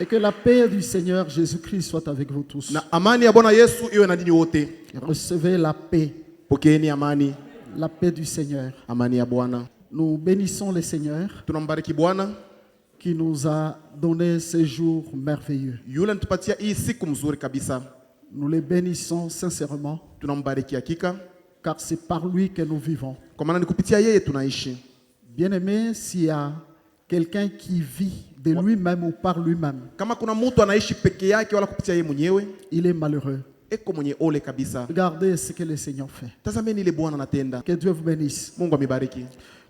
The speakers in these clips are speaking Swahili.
Et que la paix du Seigneur Jésus-Christ soit avec vous tous. Na amani ya Bwana Yesu iwe na ninyi wote. Recevez la paix. Pokeeni amani. La paix du Seigneur. Amani ya Bwana. Nous bénissons le Seigneur Tunambariki Bwana qui nous a donné ce jour merveilleux. yule anatupatia hii siku mzuri kabisa. Nous le bénissons sincèrement Tunambariki hakika car c'est par lui que nous vivons. kwa maana ni kupitia yeye tunaishi. Bien-aimé, s'il y a quelqu'un qui vit de lui-même ou par lui-même, Kama kuna mtu anaishi peke yake wala kupitia yeye mwenyewe, il est malheureux. eko mwenye ole kabisa. Regardez ce que le Seigneur fait. Tazameni ile Bwana anatenda. Que Dieu vous bénisse. Mungu amibariki.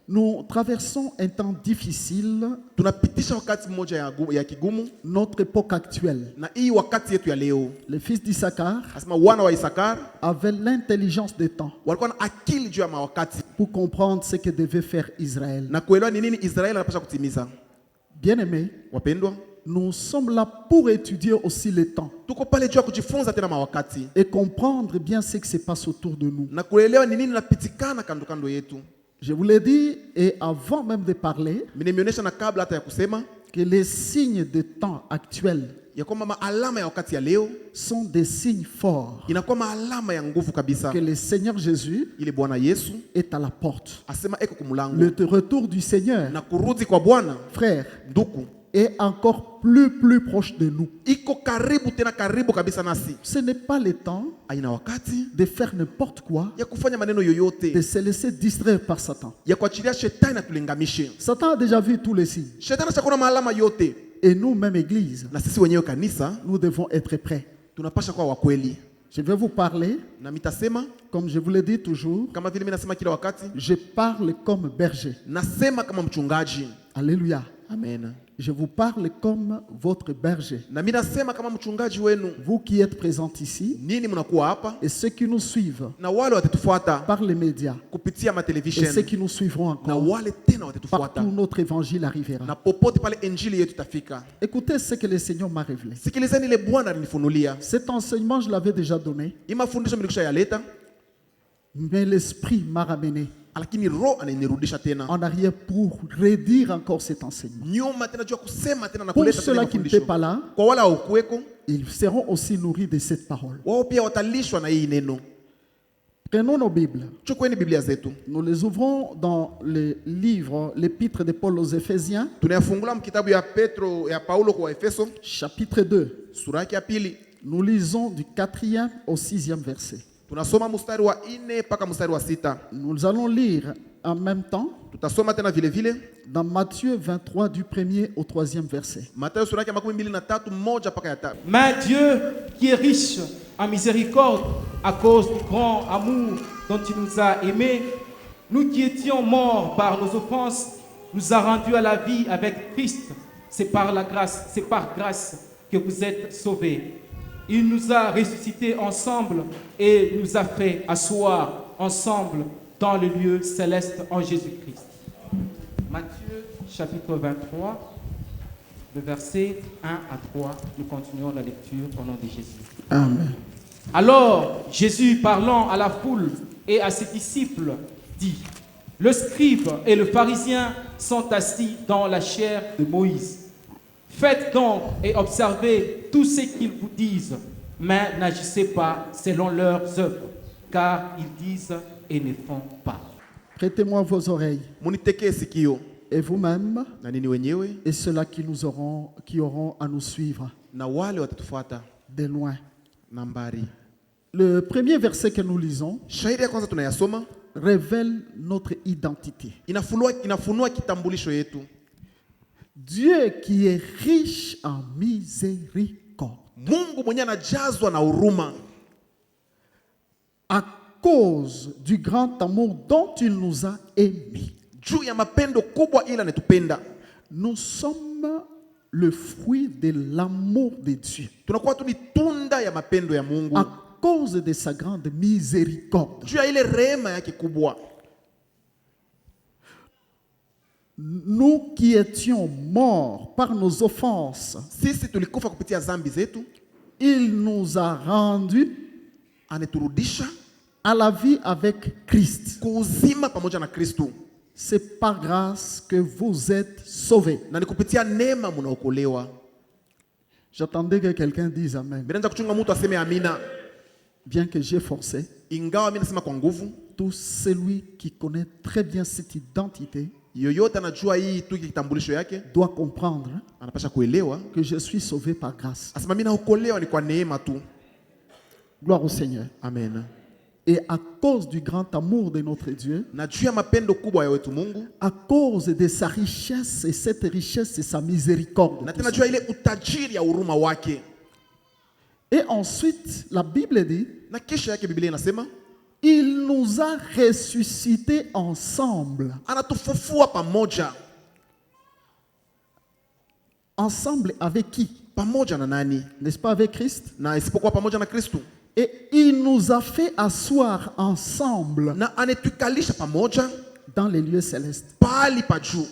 Nous traversons un temps difficile, Tunapitisha wakati mmoja ya kigumu, notre époque actuelle. na hii wakati yetu ya leo. Les fils d'Issachar Asema wana wa Isakar avaient l'intelligence des temps walikuwa na akili juu ya mawakati pour comprendre ce que devait faire Israël. na kuelewa ni nini Israeli anapaswa kutimiza. Bien-aimés, Wapendwa, nous sommes là pour étudier aussi les temps tuko pale juu ya kujifunza tena mawakati et comprendre bien ce qui se passe autour de nous. na kuelewa ni nini napitikana kando kando yetu. Je vous l'ai dit, et avant même de parler, Nimeonyesha na kabla hata ya kusema que les signes de temps actuels ya kwamba maalama ya wakati ya leo sont des signes forts, inakuwa maalama ya nguvu kabisa. que le Seigneur Jésus Ile Bwana Yesu est à la porte. asema eko kumulango Le retour du Seigneur, na kurudi kwa Bwana frère, nduku est encore plus proche de nous. iko karibu tena karibu kabisa nasi. Ce n'est pas le temps Aina wakati de faire n'importe quoi, ya kufanya maneno de yoyote se laisser distraire par Satan. ya kuachilia shetani atulingamishe. Satan a déjà vu tous les signes. Shetani ashakuna maalama yote, Et nous, même Église, na sisi wenyewe kanisa nous devons être prêts. tunapasha kuwa wakweli. Je vais vous parler, Na mitasema comme je vous le dis toujours, kama vile mimi nasema kila wakati, je parle comme berger. nasema kama mchungaji. Alléluia. Amen. Je vous parle comme votre berger. Na mimi nasema kama mchungaji wenu. Vous qui êtes présents ici Nini mnakuwa hapa et ceux qui nous suivent na wale watatufuata par les médias kupitia ma et television ceux qui nous suivront na encore, wale tena watatufuata partout notre évangile arrivera. na popote pale injili yetu itafika. Écoutez ce que le Seigneur m'a révélé. Sikilizeni ile Bwana alinifunulia. Cet enseignement, je l'avais déjà donné, Hii mafundisho nilikwisha yaleta, mais l'Esprit m'a ramené lakini roho ananirudisha tena en arrière pour redire encore cet enseignement. nyuma tena juu ya kusema tena na Pour kuleta tena ceux-là qui n'étaient mafundisho. pas là, Kwa wale haukuweko, ils seront aussi nourris de cette parole. wao pia watalishwa na hii neno. Prenons nos Bibles. Chukueni Biblia zetu, Nous les ouvrons dans le livre, l'épître de Paul aux Éphésiens, tunayafungula mkitabu ya Petro ya Paulo kwa Efeso chapitre 2. sura yake ya pili. Nous lisons du 4e au 6e verset. Tunasoma mstari wa 4 mpaka mstari wa 6. Nous allons lire en même temps Tutasoma tena vile vile dans Matthieu 23 du 1er au 3e verset. Mathayo sura yake ya 23 moja mpaka ya 3. Mais Dieu, qui est riche en miséricorde, à cause du grand amour dont il nous a aimés, nous qui étions morts par nos offenses, nous a rendus à la vie avec Christ. C'est par grâce que vous êtes sauvés. Il nous a ressuscités ensemble et nous a fait asseoir ensemble dans le lieu céleste en Jésus-Christ. Matthieu chapitre 23, le verset 1 à 3, nous continuons la lecture au nom de Jésus. Amen. Alors Jésus, parlant à la foule et à ses disciples, dit: le scribe et le pharisien sont assis dans la chair de Moïse. Faites donc et observez tout ce qu'ils vous disent, mais n'agissez pas selon leurs œuvres, car ils disent et ne font pas. Prêtez-moi vos oreilles, Munitekee sikio et vous-même, na nini wenyewe et ceux-là qui auront à nous suivre na wale watatufuata de loin. nambari. Le premier verset que nous lisons Shahidi ya kwanza tunayasoma révèle notre identité. inafunua kitambulisho yetu. Dieu qui est riche en miséricorde, Mungu mwenyewe anajazwa na huruma à cause du grand amour dont il nous a aimés. juu ya mapendo kubwa ila anatupenda. Nous sommes le fruit de l'amour de Dieu Tunakuwa tu ni tunda ya mapendo ya Mungu à cause de sa grande miséricorde. juu ya ile rehema yake kubwa. Nous qui étions morts par nos offenses, Sisi tulikufa kupitia dhambi zetu, il nous a rendus aneturudisha à la vie avec Christ. kuuzima pamoja na Kristo, C'est par grâce que vous êtes sauvés. na ni kupitia neema mnaokolewa. J'attendais que quelqu'un dise Amen. Minaanza kuchunga mtu aseme amina. Bien que j'ai forcé, Ingawa mimi nasema kwa nguvu, tout celui qui connaît très bien cette identité yoyote anajua hii tu kitambulisho yake, doit comprendre anapasha kuelewa que je suis sauvé par grâce. asema mimi naokolewa ni kwa neema tu. Gloire au Seigneur. Amen. Et à cause du grand amour de notre Dieu, Na juu ya mapendo kubwa ya wetu Mungu, à cause de sa richesse, et cette richesse, c'est sa miséricorde. na tena juu ya ile utajiri ya huruma wake. Et ensuite, la Bible dit, Na kisha yake Biblia inasema il nous a ressuscités ensemble. anatufufua pamoja. Ensemble avec qui? Pamoja na nani? N'est-ce pas avec Christ? Na isipokuwa pamoja na Kristo. Et il nous a fait asseoir ensemble Na anetukalisha pamoja dans les lieux célestes. pali pa juu.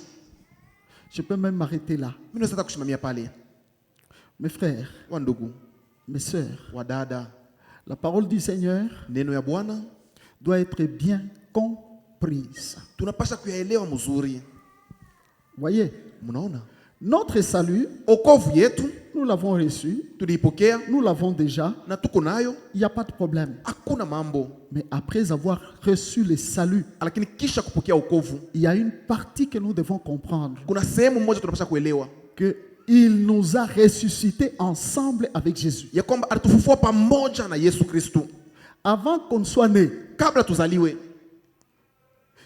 Je peux même m'arrêter là. Mimi naweza hata kusimamia pale. Mes frères, Wa ndugu, mes sœurs, wa dada, la parole du Seigneur neno ya Bwana doit être bien comprise. tunapasha kuyaelewa mzuri. Voyez, Mnaona? notre salut, Okovu yetu nous l'avons reçu, tuliipokea nous l'avons déjà, na tuko nayo, il n'y a pas de problème. hakuna mambo. Mais après avoir reçu le salut, Lakini kisha kupokea okovu, il y a une partie que nous devons comprendre, kuna sehemu moja tunapasha kuelewa que il nous a ressuscités ensemble avec Jésus. ya kwamba alitufufua pamoja na Yesu Kristo. Avant qu'on ne soit né, Kabla tuzaliwe,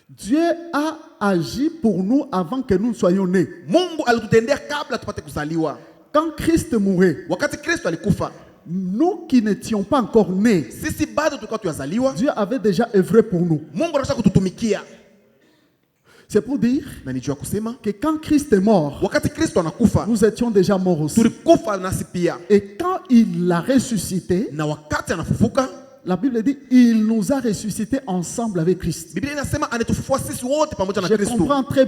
Dieu a agi pour nous avant que nous soyons nés. Mungu alitutendea kabla tupate kuzaliwa. Quand Christ mourait, Wakati Kristo alikufa, nous qui n'étions pas encore nés, sisi bado tulikuwa tuyazaliwa, Dieu avait déjà œuvré pour nous. Mungu anataka kututumikia. C'est pour dire Na nijua kusema que quand Christ est mort, wakati Kristo anakufa, nous étions déjà morts aussi. tulikufa nasi pia. Et quand il l'a ressuscité, Na wakati anafufuka, la Bible dit il nous a ressuscités ensemble avec Christ. Biblia inasema anatufufua sisi wote pamoja na Je Kristo. comprends très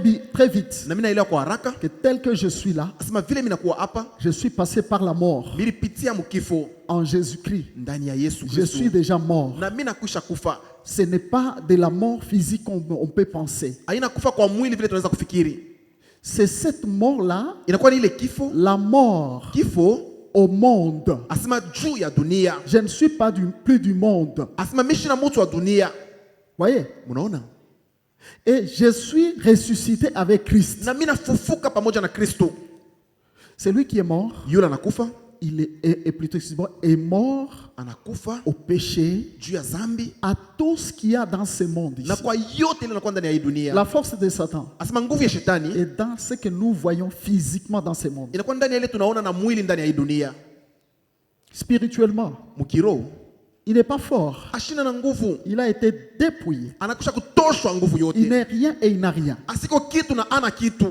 vite Na mimi naelewa kwa haraka, que tel que je suis là, asema vile mimi nakuwa hapa, je suis passé par la mort nilipitia mkifo en Jésus-Christ. ndani ya Yesu Je suis Kristo. déjà mort. Na mimi nakwisha kufa. Ce n'est pas de la mort physique qu'on peut penser. Haina kufa kwa mwili vile tunaweza kufikiri. C'est cette mort-là, Inakuwa ni ile kifo, la mort kifo au monde. asema juu ya dunia. Je ne suis pas plus du monde. Asema mishi na mtu wa dunia. Voyez? Mnaona? Et je suis ressuscité avec Christ. Na mimi nafufuka pamoja na Kristo. Celui qui est mort, Yule anakufa, il est plutôt excusez-moi, est mort anakufa au péché, juu ya dhambi à tout ce qu'il y a dans ce monde ici. na kwa yote ile inakuwa ndani ya hii dunia. La force de Satan Asema nguvu ya shetani est dans ce que nous voyons physiquement dans ce monde. inakuwa ndani ya ile tunaona na mwili ndani ya hii dunia. Spirituellement, Mkiroho il n'est pas fort. ashina na nguvu, Il a été dépouillé. anakusha kutoshwa nguvu Il yote. n'est rien et il n'a rien. Asiko kitu na ana kitu.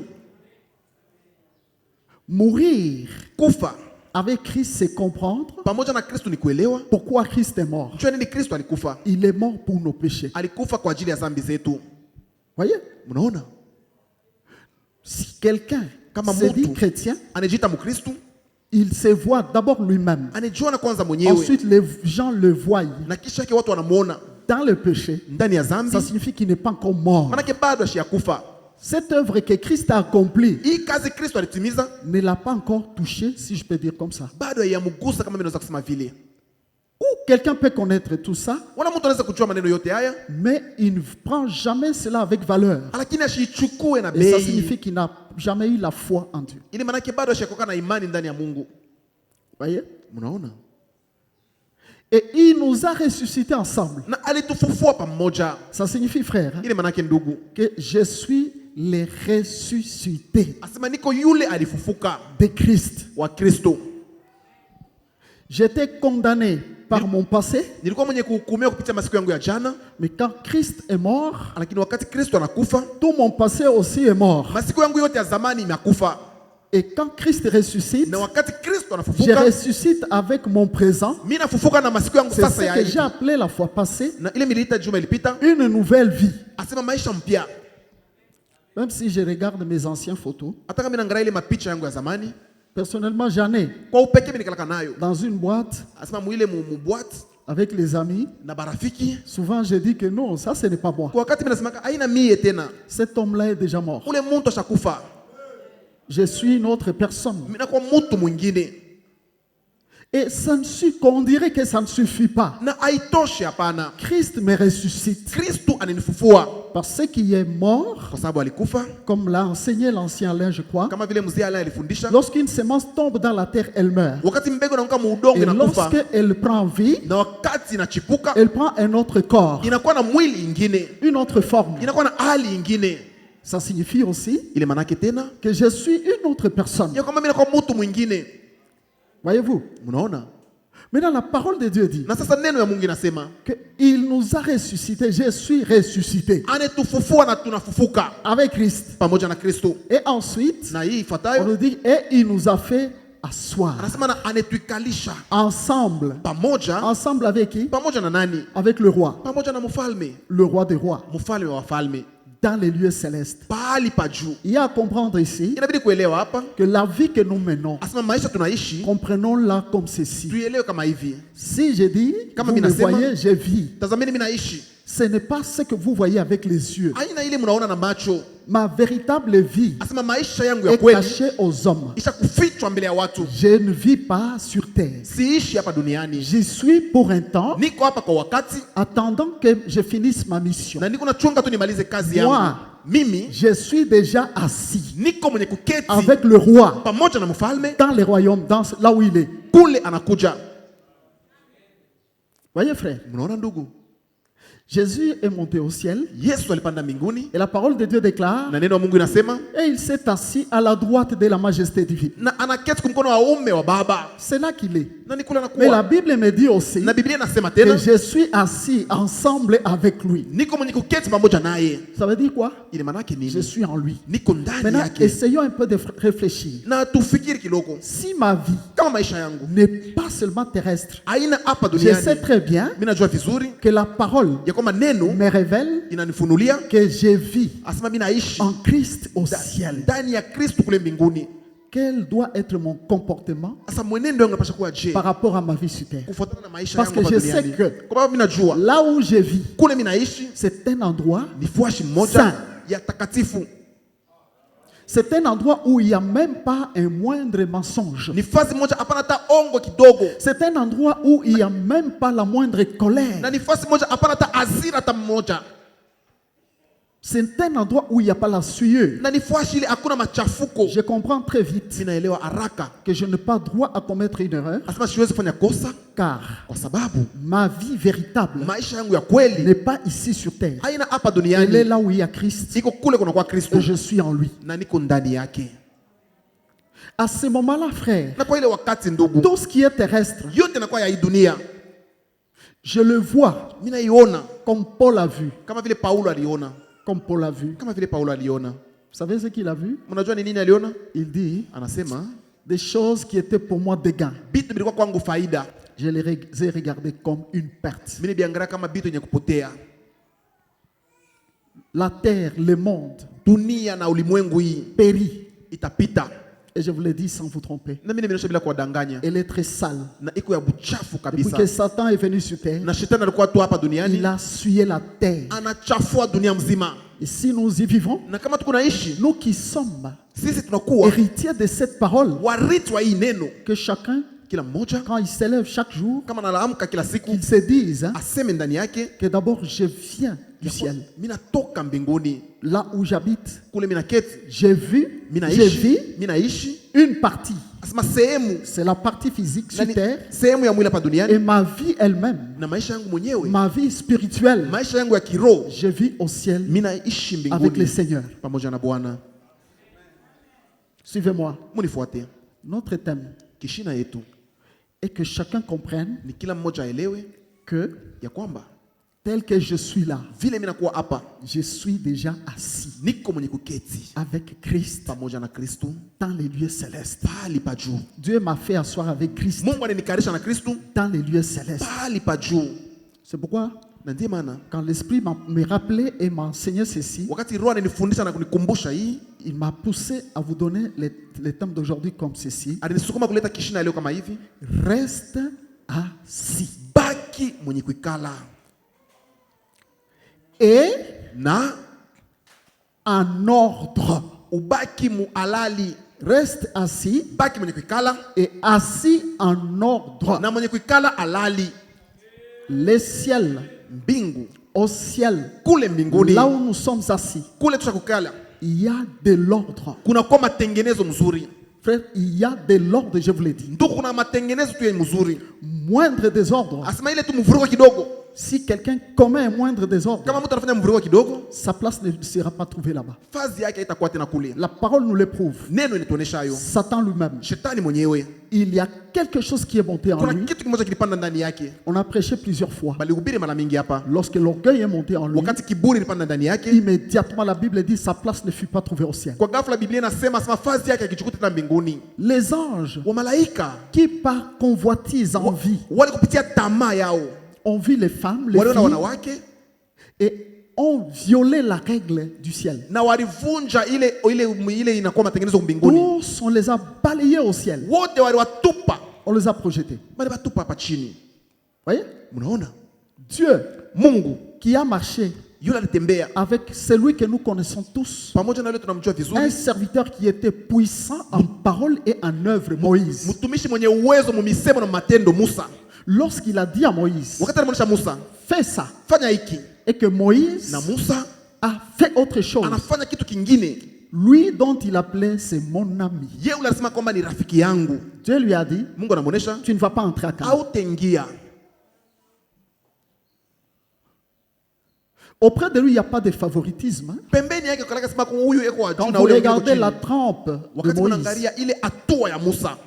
Mourir Kufa avec Christ, c'est comprendre pamoja na Kristo ni kuelewa pourquoi Christ est mort. jua nini Kristo alikufa. Il est mort pour nos péchés. Alikufa kwa ajili ya dhambi zetu. Voyez? Mnaona? Si quelqu'un Kama se dit mtu chrétien, anajiita Mkristo, il se voit d'abord lui-même. anajiona kwanza mwenyewe Ensuite, les gens le voient na kisha yake watu wanamuona dans le péché. ndani ya dhambi, Ça signifie qu'il n'est pas encore mort. manake bado ashiyakufa. Cette œuvre que Christ a accomplie Hii kazi Kristo alitimiza ne l'a pas encore touché, si je peux dire comme ça. bado haiyamgusa kama mimi naweza kusema vile. Ou quelqu'un peut connaître tout ça, Wala mtu anaweza kujua maneno yote haya, mais il ne prend jamais cela avec valeur. lakini ashichukue na Et ça bei. signifie qu'il n'a jamais eu la foi en Dieu. Ili manake bado ashakoka na imani ndani ya Mungu. Voyez? Mnaona? Et il nous a ressuscités ensemble. Na alitufufua pamoja. Ça signifie, frère, Ile manake ndugu, que je suis les ressuscités asema niko yule alifufuka de Christ. wa Kristo. J'étais condamné par mon passé, Nilikuwa mwenye kuhukumiwa kupitia masiku yangu ya jana, mais quand Christ est mort, lakini wakati Kristo anakufa, tout mon passé aussi est mort. masiku yangu yote ya zamani imekufa. Et quand Christ ressuscite, Na wakati Kristo je anafufuka, ressuscite avec mon présent. mimi nafufuka na masiku yangu C'est sasa ce ya que j'ai hivi. appelé la fois passée Na ile miliita juma ilipita, une nouvelle vie. asema maisha mpya. Même si je regarde mes anciennes photos, Hata kama naangalia ile mapicha yangu ya zamani, personnellement j'en ai kwa upekee mimi nikalaka nayo. dans une boîte Asema muile mu boîte avec les amis. na barafiki. Souvent je dis que non, ça ce n'est pas moi. Kwa wakati mimi nasemaka haina mie tena. Cet homme-là est déjà mort. Ule mtu ashakufa. Je suis une autre personne. Mimi nakuwa mtu mwingine. Et qu'on dirait que ça ne suffit pas. na haitoshi hapana. Christ me ressuscite. Kristu ananifufua Parce qu'il est mort, kwa sababu alikufa, comme l'a enseigné l'ancien Alain, je crois. kama vile mzee Alain alifundisha. Lorsqu'une semence tombe dans la terre, elle meurt. Wakati mbegu inaanguka mu udongo Et inakufa, lorsqu'elle prend vie, na wakati inachipuka elle prend un autre corps, inakuwa na mwili ingine, une autre forme. inakuwa na hali ingine. Ça signifie aussi Ile manake tena que je suis une autre personne. ya kwamba mimi nakuwa mtu mwingine. Voyez-vous? Mnaona? Maintenant, la parole de Dieu dit Na sasa neno ya Mungu inasema qu'il nous a ressuscités. Je suis ressuscité anetufufua na tunafufuka avec Christ. pamoja na Kristo. Et ensuite, Na hii on ifuatayo nous dit, et il nous a fait asseoir anasema na anetuikalisha ensemble. pamoja. Ensemble avec qui? Pamoja na nani? Avec le roi, Pamoja na mfalme, le roi des rois, mfalme wa wafalme, dans les lieux célestes. pahali pa juu. Il y a à comprendre ici Inabidi kuelewa hapa, que la vie que nous menons, asema maisha tunaishi comprenons-la comme ceci. tuielewe kama hivi. Si je dis, Kama vous me minasema, voyez, je vis. Tazameni mimi naishi, Ce n'est pas ce que vous voyez avec les yeux. aina ile mnaona na macho. Ma véritable vie Asema maisha yangu ya est kweli cachée aux hommes. isha kufichwa mbele ya watu. Je ne vis pas sur terre. Siishi hapa duniani, J'y suis pour un temps, niko hapa kwa wakati attendant que je finisse ma mission. na niko nachunga tu nimalize kazi yangu. Moi, Mimi je suis déjà assis niko mwenye kuketi avec le roi pamoja na mfalme dans les royaumes, là où il est. kule anakuja. Voyez, frère, Mnaona ndugu, Jésus est monté au ciel Yesu alipanda mbinguni et la parole de Dieu déclare, na neno la Mungu inasema et il s'est assis à la droite de la majesté divine. na anaketi kwa mkono wa uume wa Baba, C'est là qu'il est. na ni kule Mais la anakuwa. Bible me dit aussi Na Biblia inasema que tena je suis assis ensemble avec lui. niko mwenye kuketi pamoja naye. Ça veut dire quoi? Ile manake Je nini? suis en lui. Niko ndani Maintenant, yake. essayons un peu de réfléchir. Na tufikiri kidogo, Si ma vie kama maisha yangu n'est pas seulement terrestre, haina hapa je sais duniani, très bien mimi najua vizuri que la parole ya kwamba neno me révèle inanifunulia que je vis asema mimi naishi en Christ au ciel. ndani ya Kristo kule mbinguni. Quel doit être mon comportement Sasa mwenendo wangu unapaswa kuwa je, par rapport à ma vie sur terre? kufuatana na maisha Parce yangu que hapa je sais duniani. que Kwa sababu mimi najua là où je vis, kule mimi naishi c'est un endroit, ni fuashi Saint. mmoja ya takatifu, c'est un endroit où il n'y a même pas un moindre mensonge. ni fasi moja hapana hata ongo kidogo, C'est un endroit où il n'y a même pas la moindre colère. na ni fasi moja hapana hata hasira hata mmoja, C'est un endroit où il n'y a pas la sueur. na ni fuashi ile hakuna machafuko. Je comprends très vite Mimi naelewa haraka, que je n'ai pas droit à commettre une erreur, asema siwezi kufanya kosa car kwa sababu ma vie véritable maisha yangu ya kweli n'est pas ici sur terre. haina hapa Elle est duniani, là où il y a Christ iko kule kuna kwa Kristo et je suis en lui. na niko ndani yake. À ce moment-là, frère, Na kwa ile wakati ndugu, tout ce qui est terrestre, yote nakuwa ya hii dunia je le vois mimi naiona comme Paul a vu. kama vile Paulo aliona, Comme Paul a vu. kama vile Paulo aliona. Vous savez ce qu'il a vu? Mnajua ni nini aliona? Il dit Anasema des choses qui étaient pour moi des gains. vitu vilikuwa kwangu faida, Je les ai regardées comme une perte. mimi nibiangalia kama vitu yenye kupotea. La terre, le monde Dunia na ulimwengu hii périt. itapita, Et je vous le dis sans vous tromper. na mimi nimeonyesha bila kuwadanganya, Elle est très sale. na iko ya buchafu Depuis kabisa. que Satan est venu sur terre, Na shetani alikuwa tu hapa il duniani a souillé la terre. anachafua dunia mzima, Et si nous y vivons, na kama tuko naishi nous qui sommes sisi tunakuwa héritiers de cette parole, warithi wa hii neno. que chacun, Kila mmoja quand il s'élève chaque jour, kama nalaamka kila siku qu'il se dise hein, aseme ndani yake que d'abord je viens du ciel. mimi natoka mbinguni, Là où j'habite, kule mimi naketi, j'ai vu, mimi j'ai naishi, vu mimi naishi. une partie. Asema sehemu C'est la partie physique sur nani- terre. sehemu ya mwili hapa Et duniani, ma vie elle-même, na maisha yangu mwenyewe, ma vie spirituelle, maisha yangu ya kiroho, je vis au ciel mimi naishi avec le mbinguni Seigneur. pamoja na Bwana. Suivez-moi. Munifuate. Notre thème Kishina yetu est que chacun comprenne ni kila mmoja aelewe que ya kwamba tel que je suis là, vile mimi nakuwa hapa, je suis déjà assis niko mwenye kuketi avec Christ pamoja na Kristo dans les lieux célestes. pahali pa juu. Dieu m'a fait asseoir avec Christ Mungu ananikarisha na Kristo dans les lieux célestes. pahali pa juu, C'est pourquoi, na ndiye maana quand l'Esprit me rappelait et m'enseignait ceci, wakati Roho ananifundisha na kunikumbusha hii, il m'a poussé à vous donner les thèmes d'aujourd'hui comme ceci. alinisukuma kuleta kishina leo kama hivi: Reste assis. baki mwenye kuikala Et na en ordre. ubaki mualali. reste assis baki mwenye kuikala et assis en ordre. na mwenye kuikala alali. Les ciels, Mbingu au ciel, kule mbinguni, là où nous sommes assis, kule tusha kukala, il y a de l'ordre. kuna kwa matengenezo mzuri. Frère, il y a de l'ordre, je vous l'ai dit. Ndugu, kuna matengenezo tu ya mzuri. Moindre désordre. Asema ile tu mvuruko kidogo. Si quelqu'un commet un moindre désordre, Kama mtu anafanya mvuruko kidogo, sa place ne sera pas trouvée là-bas. fazi yake haitakuwa tena kule. La parole nous l'éprouve. Neno inatuonesha hayo. Satan lui-même, Shetani mwenyewe il y a quelque chose qui est monté en kuna lui. kitu kimoja kilipanda ndani yake. On a prêché plusieurs fois. Balihubiri mara mingi hapa. Lorsque l'orgueil est monté en lui, Wakati kiburi ilipanda ndani yake, immédiatement la Bible dit sa place ne fut pas trouvée au ciel. kwa ghafla Biblia inasema fazi yake akichukuta tena mbinguni. Les anges Wa malaika qui par convoitise en vie wale kupitia tamaa yao ont vu les femmes, les waliona filles, wanawake et ont violé la règle du ciel. na walivunja ile inakuwa matengenezo mbinguni. Tous, on les a balayés au ciel. Wote waliwatupa, On les a projetés. bali batupa hapa chini. Voyez? Mnaona Dieu Mungu qui a marché yule alitembea avec celui que nous connaissons tous, pamoja na yule tunamjua un vizuri, serviteur qui était puissant en parole et en œuvre, Moïse. mtumishi mwenye uwezo mumisemo na matendo, Musa. Lorsqu'il a dit à Moïse, Wakati alimwonyesha Musa, fais ça, fanya hiki, et que Moïse na Musa a fait autre chose, anafanya kitu kingine, lui dont il appelait, c'est mon ami. yeye ule alisema kwamba ni rafiki yangu. Dieu lui a dit, Mungu anamwonyesha tu ne vas pas entrer à Canaan. hautaingia. Auprès de lui, il n'y a pas de favoritisme. Hein. Pembeni yake kalaka sema kwa huyu eko wa juu Quand na vous ule regardez eko la chini. trempe de Wakati Moïse unaangalia ile hatua ya Musa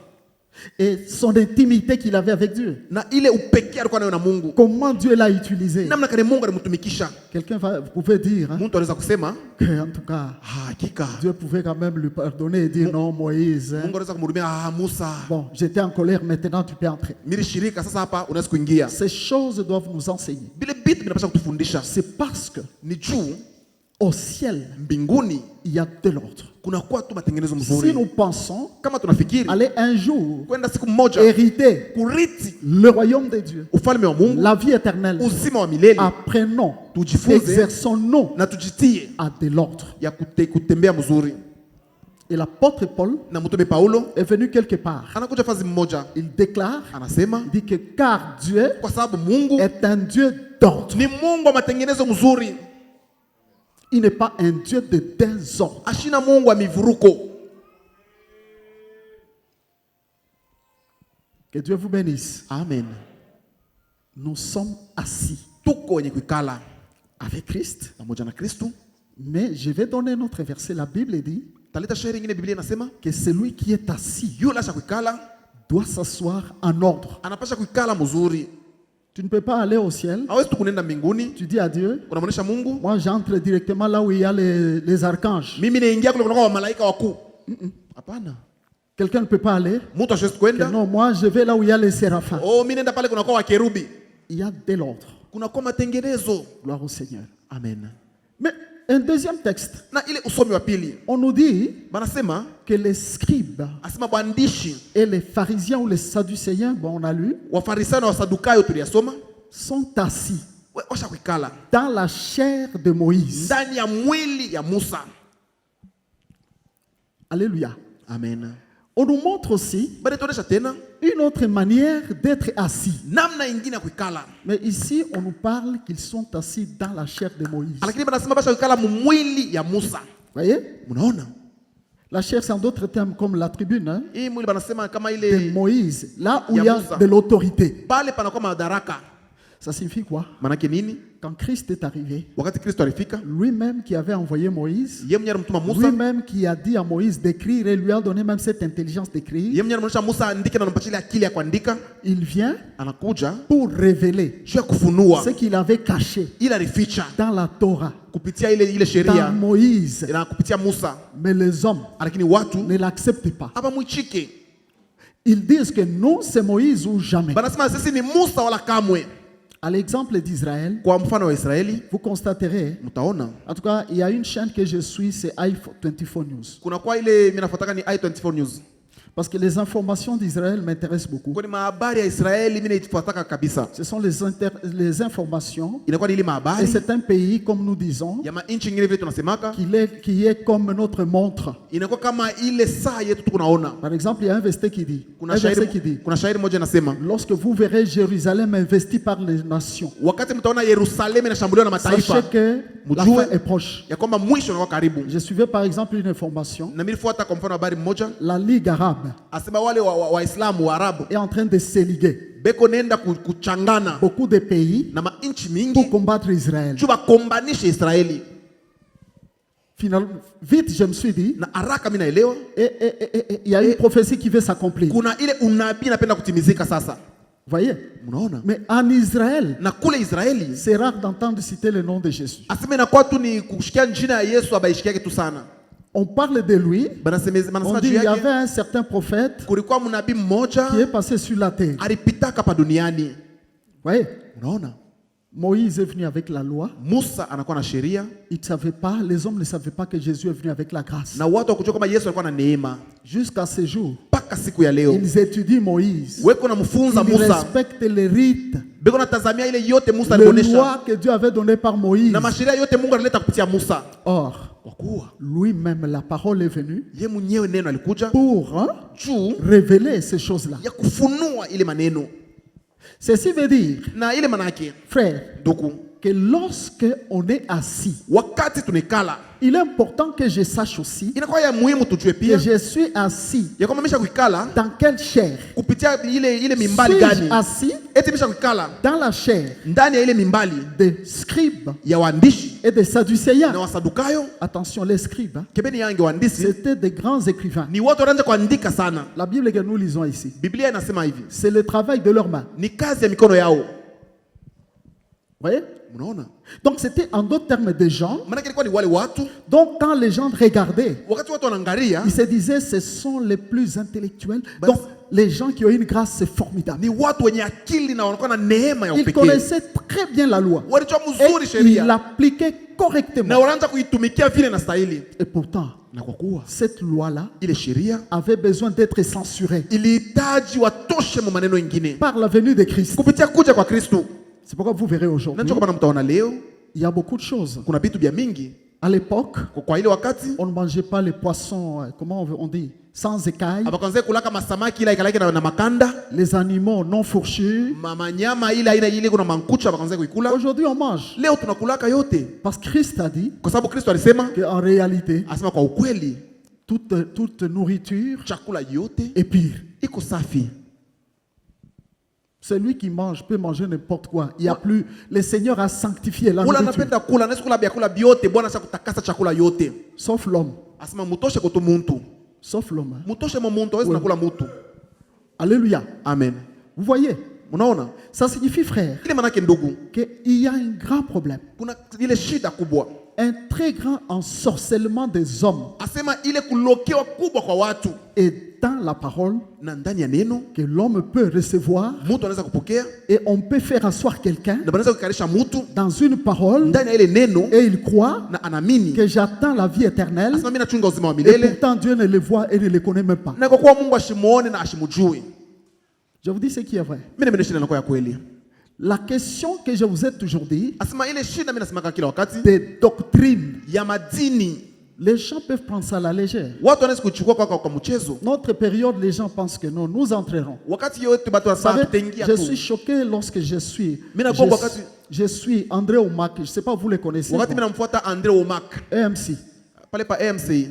et son intimité qu'il avait avec Dieu, na ile upekee alikuwa nayo na Mungu, comment Dieu l'a utilisé. namna kale Mungu alimtumikisha. Quelqu'un pouvait dire hein, Mtu anaweza kusema que, en tout cas, hakika Dieu pouvait quand même lui pardonner et dire non, Moïse. Hein, Mungu anaweza kumhurumia. Musa, bon, j'étais en colère, maintenant tu peux entrer. nilishirika, sasa hapa unaweza kuingia. Ces choses doivent nous enseigner. Vile vitu vinapaswa kutufundisha C'est parce que ni juu au ciel, mbinguni il y a de l'ordre. kuna kuwa tu matengenezo Si mzuri. nous pensons Kama tunafikiri aller un jour kwenda siku mmoja hériter kuriti le royaume de Dieu, ufalme wa Mungu, la vie éternelle, uzima wa milele, apprenons, tujifunze exerçons-nous na tujitie à de l'ordre. ya kutembea mzuri. Et l'apôtre Paul Na mtume Paulo est venu quelque part. anakuja fazi mmoja, Il déclare, anasema il dit que car Dieu kwa sababu Mungu est un Dieu d'ordre. ni Mungu wa matengenezo mzuri, Il n'est pas un Dieu de désordre. ashina Mungu wa mivuruko. Que Dieu vous bénisse. Amen. Nous sommes assis Tuko wenye kuikala avec Christ. pamoja na Kristo. Mais je vais donner un autre verset. La Bible dit Taleta shairi ingine, Biblia inasema que celui qui est assis yule asha kuikala doit s'asseoir en ordre. anapasha kuikala mzuri. Tu ne peux pas aller au ciel. Hawezi tu kunenda mbinguni, Tu dis à Dieu, unamwonyesha Mungu, moi j'entre directement là où il y a les archanges. mimi naingia kule kuna malaika wakuu. Hapana, Quelqu'un ne peut pas aller. mtu hawezi Que kwenda. non, moi je vais là où il y a les séraphins. Oh, mimi nenda pale kuna kwa wakerubi, Il y a de l'ordre. kuna kwa matengenezo. Gloire au Seigneur. Amen. Mais un deuxième texte, Na ile usomi wa pili on nous dit banasema, que les scribes asema waandishi et les pharisiens ou les sadducéens, bon on a lu, Wafarisayo na Wasadukayo tuliyasoma, sont assis washa kuikala dans la chair de Moïse. ndani ya mwili ya Musa. Alléluia. Amen. On nous montre aussi Bali tuonesha tena une autre manière d'être assis. namna ingine ya kuikala, Mais ici, on nous parle qu'ils sont assis dans la chair de Moïse. lakini banasema basha kuikala mwili ya Musa. Voyez? Mnaona La chair, c'est en d'autres termes comme la tribune hein, hii mwili banasema kama de ile Moïse, là où il y a Musa. de l'autorité. pale panakuwa madaraka. Ça signifie quoi? Manake nini? Quand Christ est arrivé, Wakati Kristo alifika, lui-même qui avait envoyé Moïse, yeye mwenyewe alimtuma Musa, lui-même qui a dit à Moïse d'écrire et lui a donné même cette intelligence d'écrire, yeye mwenyewe anaonyesha Musa andike na anampatia ile akili ya kuandika. il vient Anakuja pour révéler juu ya kufunua ce qu'il avait caché ila alificha dans la Torah, kupitia ile dans sheria Moïse. na kupitia Musa, Mais les hommes lakini watu ne l'acceptent pas. hapa mwichike. Ils disent que non, c'est Moïse ou jamais. Banasema sisi ni Musa wala kamwe. À l'exemple d'Israël, Kwa mfano wa Israeli vous constaterez, mtaona en tout cas, il y a une chaîne que je suis, c'est i24 News. kuna kwa ile mimi nafuataka ni i24 News. Parce que les informations d'Israël m'intéressent beaucoup. Kwani mahabari ya Israeli mimi naifuataka kabisa. Ce sont les informations. Inakuwa ni ile Et mahabari c'est un pays, comme nous disons, ya manchi nyingine vile tunasemaka, qui est comme notre montre. inakuwa kama ile saa yetu tunaona. Par exemple, il y a un verset qui dit, Kuna shairi moja nasema, lorsque vous verrez Jérusalem investie par les nations, wakati mtaona Yerusalemu inashambuliwa na mataifa, sachez que la mjue fin est proche. ya kwamba mwisho unakuwa karibu. Je suivais par exemple une information. Na mimi nifuata kwa mfano habari mmoja, La Ligue arabe asema wale Waislamu wa Arabu est en train de s'éliguer. beko nenda kuchangana Beaucoup de pays na manchi pour mingi combattre Israël. juu bakombanishe Israeli. Finalement, vite, je me suis dit, Na haraka mimi naelewa et il y a une prophétie qui veut s'accomplir. Vous kuna ile unabii napenda kutimizika sasa. voyez? Mnaona? Mais en Israël, Na kule Israeli c'est rare d'entendre citer le nom de Jésus. asema inakuwa tu ni kushikia jina ya Yesu, abaishikiake tu sana. On parle de lui. Banasema On dit juu il y avait yake un certain prophète kulikuwa mnabii mmoja qui est passé sur la terre. alipitaka hapa duniani. Vous voyez? Unaona? Moïse est venu avec la loi. Musa anakuwa na sheria Ils ne savaient pas, les hommes ne savaient pas que Jésus est venu avec la grâce. na watu wakujua kama Yesu alikuwa na neema. Jusqu'à ce jour, Mpaka siku ya leo ils étudient Moïse. weko na mfunza Ils Musa, respectent les rites, beko na tazamia ile yote Musa les alionyesha lois que Dieu avait données par Moïse. na masheria yote Mungu alileta kupitia Musa. Or, Kwa kuwa lui-même, la parole est venue ye mwenyewe neno alikuja pour juu révéler ces choses-là. ya kufunua ile maneno, Ceci veut dire, na ile manake frère, ndugu, que lorsque on est assis, wakati tunekala il est important que je sache aussi inakuwa ya muhimu tujue que pia je suis assis ya kwamba mesha kuikala dans quelle chair. kupitia ile mimbali Suis-je gani, assis eti mesha kuikala dans la chair ndani ya ile mimbali des scribes ya waandishi et des sadducéens. na Wasadukayo. Attention, les scribes, hein, Kebeni yange waandishi c'était des grands écrivains. ni watu wanaanza kuandika sana. La Bible que nous lisons ici, Biblia inasema hivi, c'est le travail de leurs mains. ni kazi ya mikono yao. Vous voyez? Mnaona? Donc c'était en d'autres termes des gens. Maana ilikuwa ni wale watu, Donc quand les gens regardaient, wakati watu wanaangalia ils se disaient ce sont les plus intellectuels. Donc les gens qui ont une grâce formidable. ni watu wenye akili na wanakuwa na neema ya Ils upekee, connaissaient très bien la loi. walijua mzuri Et ils sheria l'appliquaient na correctement. wanaanza kuitumikia vile na stahili. Et pourtant, Na kwa kuwa cette loi-là ile sheria avait besoin d'être censurée ilihitaji watoshe mu maneno mengine par la venue de Christ. kupitia kuja kwa Kristo. C'est pourquoi vous verrez Na aujourd'hui, ndio kwa maana mtaona leo il y a beaucoup de choses. kuna vitu vya mingi. À l'époque, Kwa ile wakati on ne mangeait pas les poissons, comment on dit, sans écailles, abakanza kulaka masamaki ila ikalake na makanda, les animaux non fourchus. manyama ila aina ile kuna mankucha abakanza kuikula. Aujourd'hui, on mange. Leo tunakulaka yote Parce que Christ a dit kwa sababu Kristo alisema, qu'en réalité, asema kwa ukweli toute nourriture chakula yote est pire. iko safi. Celui qui mange peut manger n'importe quoi. Il y a plus. Le Seigneur a sanctifié la Ula nourriture. anapenda kula, anaweza kula vyakula vyote, Bwana anataka kutakasa chakula yote. Sauf l'homme. Asema mutoshe kwa muntu. Sauf l'homme. Hein. Mutoshe mo muntu, hawezi nakula mutu. Alléluia. Amen. Vous voyez, Unaona? ça signifie, frère, Ile manake ndugu, qu'il y a un grand problème. kuna ile shida kubwa. Un très grand ensorcellement des hommes. Asema ile kulokewa kubwa kwa watu Et dans la parole na ndani ya neno que l'homme peut recevoir, mtu anaweza kupokea et on peut faire asseoir quelqu'un na anaweza kukarisha mtu dans une parole, ndani ya ile neno et il croit na anaamini que j'attends la vie éternelle, asema mimi nachunga uzima wa et milele, pourtant Dieu ne le voit et ne le connaît même pas. na kwa kuwa Mungu ashimuone na ashimujui. Je vous dis ce qui est vrai. Mimi nimeshinda inakuwa ya kweli. La question que je vous ai toujours dit, Asema ile shida mimi nasemaka kila wakati des doctrines, ya madini, les gens peuvent prendre ça à la légère. watu wanaweza kuchukua kwa mchezo. Notre période, les gens pensent que non, nous entrerons. Wakati yote watu Vous savez, wanasema tutaingia je tu. suis choqué lorsque je suis André Oumak, je ne sais pas, vous les connaissez. Wakati mimi namfuata Andre Omak AMC, pale pa AMC,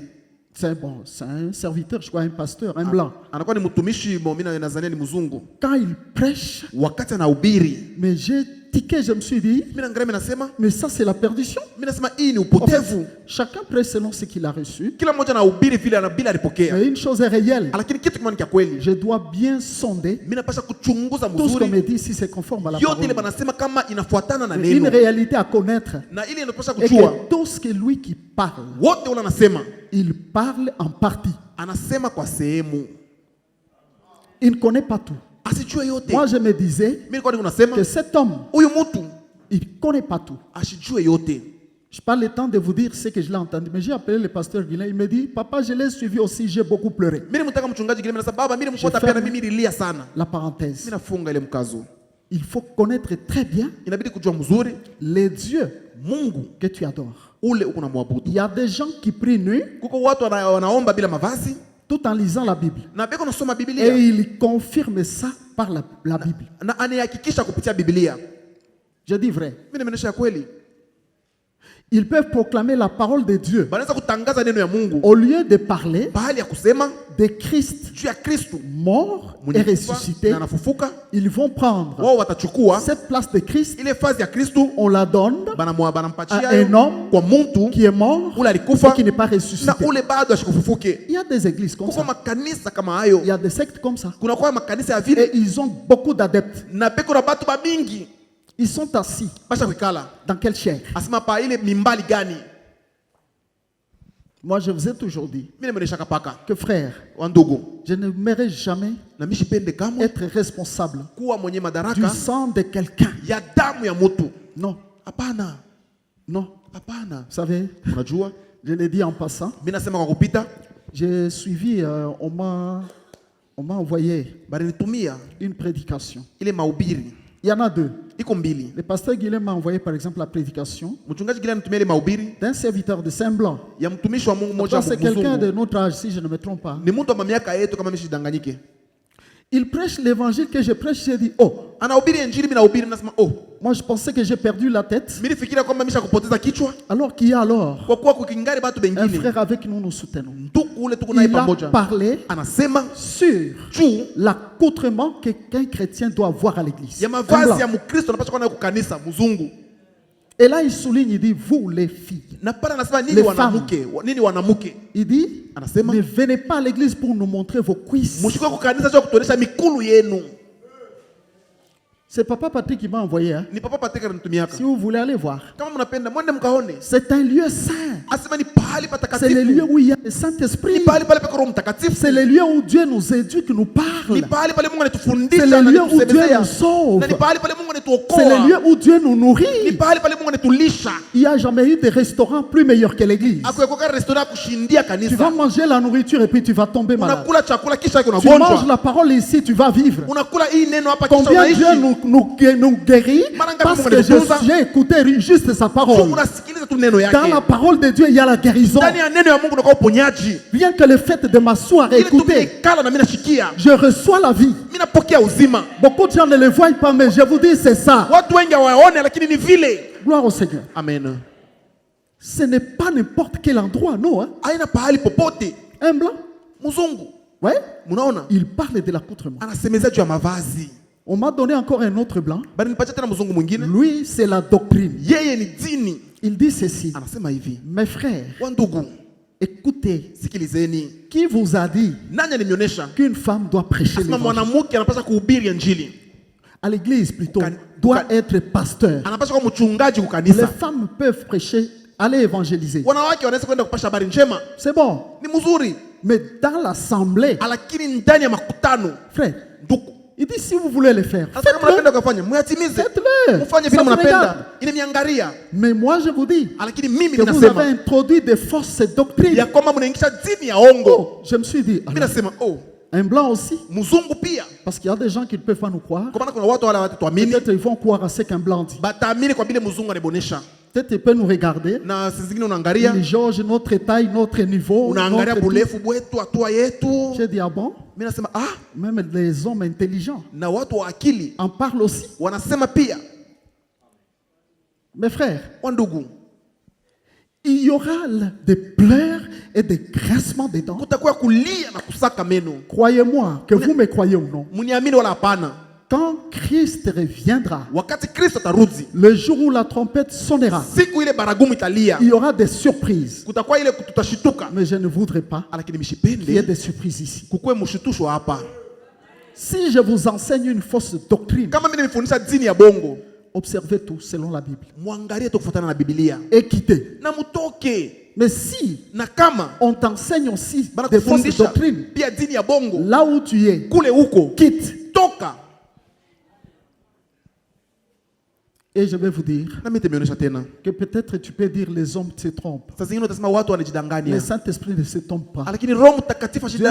c'est un serviteur, je crois, un pasteur, un blanc. anakuwa ni mtumishi, mimi nadhania ni mzungu. Quand il prêche, Wakati anahubiri, mais j'ai tiqué, je me suis dit, mimi naangalia, mimi nasema, mais ça c'est la perdition. mimi nasema hii ni En upotevu. fait, chacun prêche selon ce qu'il a reçu. Kila mmoja anahubiri vile anabila alipokea. Mais une chose est réelle, Lakini kitu kimoja ni cha kweli. je dois bien sonder Mimi napasha kuchunguza tout ce qu'on me mzuri dit si c'est conforme à la yote ile parole. banasema kama inafuatana na Une neno. réalité à connaître. Na ile inapasha Et kujua que tout ce que lui qui parle, wote wala anasema, il parle en partie. anasema kwa sehemu. Il ne connaît pas tout. Asijue yote. Moi, je me disais Mimi kwa nini unasema que cet homme, huyu mtu il ne connaît pas tout. asijue yote. Je Je n'ai pas le temps de vous dire ce que je l'ai entendu, mais j'ai appelé le pasteur Guilain. Il me dit, papa, je l'ai suivi aussi, j'ai beaucoup pleuré. Mimi mtaka mchungaji Gilema nasema baba mimi mpota pia na mimi nililia sana. La parenthèse. Mimi nafunga ile mkazo. Il faut connaître très bien Inabidi kujua mzuri les dieux Mungu que tu adores. ule uko na mwabudu. Il y a des gens qui prient nus Kuko watu wanaomba bila mavazi tout en lisant la Bible. na beko nasoma Biblia. Et ils confirment ça par la Bible. Na anayehakikisha kupitia Biblia. Je dis vrai. Mimi nimeonyesha kweli. Ils peuvent proclamer la parole de Dieu. Banaweza kutangaza neno ya Mungu. Au lieu de parler Bahali ya kusema de Christ juu ya Kristo mort et ressuscité, na anafufuka, ils vont prendre wao watachukua cette place de Christ, ile fazi ya Kristo, on la donne banampatia à un homme kwa mtu qui est mort ule et alikufa qui n'est pas na ressuscité. ule bado ashikufufuke. Il y a des églises comme Kuko ça. makanisa kama hayo, Il y a des sectes comme ça. kuna kwa makanisa ya Et vile ils ont beaucoup d'adeptes. na beko na batu bamingi Ils sont assis. basha kuikala. Dans quelle chair? Asema pa ile mimbali gani? Moi, je vous ai toujours dit Mimi nimeonyesha paka que frère, wa ndugu, je ne m'aimerais jamais na mimi sipende kama être responsable kuwa mwenye du madaraka sang de quelqu'un. ya damu ya mtu. Non, Hapana, non. hapana. Vous savez, Unajua, je l'ai dit en passant, mimi nasema kwa kupita, j'ai suivi, on m'a envoyé balinitumia une prédication. ile mahubiri Il y en a deux. iko mbili. Le pasteur Guilhem m'a envoyé par exemple la prédication Mchungaji Gilani anitumia ile mahubiri d'un serviteur de Saint-Blanc. ya mtumishi wa Mungu mmoja C'est quelqu'un de mzungu. notre âge, si je ne me trompe pas. Ni mtu wa miaka yetu kama mimi sidanganyike. Il prêche l'évangile que je prêche. J'ai dit, oh, Anahubiri injili, mimi nahubiri, nasema oh, moi je pensais que j'ai perdu la tête. mimi nifikiria kwamba mimi kupoteza kichwa Alors qu'il y a alors kwa kuwa kukingari watu un wengine. frère avec nous nous soutenons. Ndugu ule tuko naye Il a pamoja parlé anasema sur juu l'accoutrement qu'un chrétien doit avoir à l'église. ya Un mavazi blanc. ya Mkristo anapaswa kuwa nayo kukanisa mzungu. Et là il souligne, il dit, vous les filles. Na pale anasema nini Les wanamke, nini wanamke. Il dit, Anasema ne venez pas à l'église pour nous montrer vos cuisses. mshikwe kukanisa sio kutuonesha mikulu yenu. C'est Papa Patrick qui m'a envoyé. Hein. Ni papa Patrick anatumiaka. Si vous voulez aller voir. Kama mnapenda mwende mkaone. C'est un lieu saint. Asema ni pahali C'est le lieu patakatifu. où il y a le Ni Saint-Esprit. pahali pale peko Roho Mtakatifu. C'est le lieu où Dieu nous éduque, nous Ni parle. pahali pale Mungu C'est anatufundisha le na lieu où Dieu anatusemezea. nous sauve. Na ni pahali pale Mungu C'est le anatuokoa. lieu où Dieu nous Ni nourrit. pahali pale Mungu anatulisha. Il n'y a jamais eu de restaurant plus meilleur que l'église. Akuweka restaurant kushindia Tu kanisa. vas manger la nourriture et puis tu vas tomber malade. Unakula chakula kisha Tu manges unagonjwa. la parole ici, tu vas vivre. Unakula hii neno hapa kisha Combien Dieu unaishi. nous guérit parce que j'ai écouté juste sa parole. Unasikiliza tu neno Dans la yake. parole de Dieu, il y a la guérison. Ndani ya neno ya Mungu unakuwa uponyaji. Rien que le fait de m'asseoir et Ile tu écouter, nikala na mimi nashikia. je reçois la vie. Mimi napokea uzima. Beaucoup de gens ne le voient pas, mais je vous dis, c'est ça. Watu wengi hawaone lakini ni vile. Gloire au Seigneur. Amen. Ce n'est pas n'importe quel endroit, non. Hein? Haina pahali popote. Un blanc, Mzungu. ouais, Munaona? il parle de l'accoutrement. Anasemeza juu ya mavazi. On m'a donné encore un autre blanc. Bali nipatie tena mzungu mwingine. Lui, c'est la doctrine. Yeye ni dini. Il dit ceci. Anasema hivi. Mes frères, Wandugu, écoutez, sikilizeni. qui vous a dit Nani alinionyesha? qu'une femme doit prêcher Asema l'évangile? mwanamke anapaswa kuhubiri injili. À l'église plutôt, Can- doit can- être pasteur. Anapaswa kuwa mchungaji Les kukanisa. femmes peuvent prêcher, aller évangéliser. Wanawake wanaweza kwenda kupasha habari njema. C'est bon. Ni mzuri. Mais dans l'assemblée, Lakini ndani ya makutano, frère, ndugu, il dit si vous voulez le faire, hata kama faites-le. mnapenda kufanya, muyatimize. Faites-le. Mfanye Ça vile vous regarde. mnapenda. Inaniangalia. Mais moi, je vous dis Lakini mimi que vous ninasema avez introduit des fausses doctrines. ya kwamba mnaingisha dini ya ongo. Oh, je me suis dit, Mimi alors, nasema oh, un blanc aussi, mzungu pia. parce qu'il y a des gens qui ne peuvent pas nous croire. Kwa maana kuna watu wale tuamini, Peut-être ils vont croire à ce qu'un blanc dit. bataamini kwa vile mzungu anabonesha. Peut-être ils peuvent nous regarder. Na sisi zingine unaangalia, Ils jugent notre taille, notre niveau. unaangalia notre tout. burefu bwetu, hatua yetu. J'ai dit, ah bon? Mimi nasema ah, Même les hommes intelligents na watu wa akili en parlent aussi. wanasema pia. Mes frères, Wandugu, il y aura des pleurs et des grincements des dents. kutakuwa kulia na kusaka meno. Croyez-moi, que vous me croyez ou non. Mniamini wala hapana. Quand Christ reviendra, Wakati Kristo atarudi, le jour où la trompette sonnera, siku ile baragumu italia, il y aura des surprises. kutakuwa ile tutashituka. Mais je ne voudrais pas Lakini qu'il y ait mshipende des surprises ici. kukuwe mshitusho hapa. Si je vous enseigne une fausse doctrine, Kama mimi nimefundisha dini ya bongo, observez tout selon la Bible. muangalie tu kufuatana na Biblia Et quittez. na mutoke. Mais si Na kama on t'enseigne aussi des fausses banakufundisha doctrines, pia dini ya bongo, là où tu es, kule huko quitte. toka. Et je vais vous dire nami nitameonyesha tena. que peut-être tu peux dire les hommes se trompent. Saa zingine utasema watu Le wanajidanganya, Saint-Esprit ne se trompe pas. lakini Roho Mtakatifu Dieu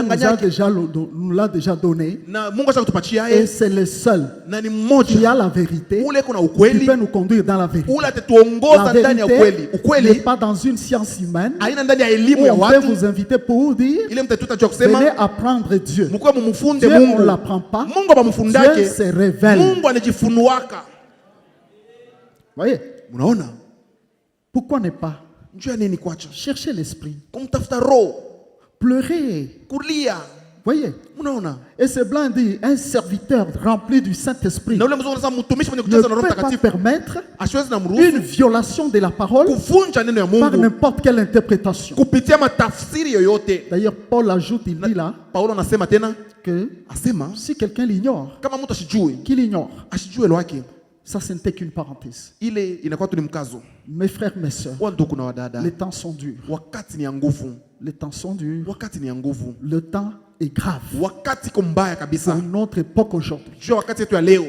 nous l'a déjà donné. na Mungu ashakutupatia Et yeye, c'est le seul na ni qui mmoja a la vérité, ule kuna qui ukweli, peut nous conduire dans la vérité. ule La atatuongoza ndani ya ukweli. vérité n'est Ukweli pas dans une science humaine. haina ndani ya Où elimu ya on peut watu, vous inviter pour vous dire, ile mtatuta cha venez kusema apprendre Dieu. mkuwa mumfunde Dieu, on Mungu. ne l'apprend pas. Mungu Dieu abamfundake, se révèle. Mungu anajifunuaka. Voyez, Mnaona pourquoi ne pas njoo ya nini kwacha chercher l'esprit, kumtafuta Roho, pleurer. kulia. Voyez, Mnaona et c'est blanc dit, un serviteur rempli du Saint-Esprit na ne ule mzungu anasema mtumishi mwenye kujaza na Roho peut pas Mtakatifu permettre asiwezi na une mruhusu violation de la parole kuvunja neno ya par Mungu n'importe quelle interprétation. kupitia matafsiri yoyote. D'ailleurs, Paul ajoute, il dit là, Paulo anasema tena, que asema si quelqu'un l'ignore, kama mtu asijui, qu'il ignore, asijue lwake, ça ce n'était qu'une parenthèse. ile inakuwa tu ni mkazo. Mes frères, mes sœurs, Wa ndugu na wadada, les temps sont durs. wakati ni ya nguvu, Les temps sont durs. wakati ni ya nguvu, Le temps est grave. wakati iko mbaya kabisa. Pour notre époque aujourd'hui. Jua wakati yetu ya leo,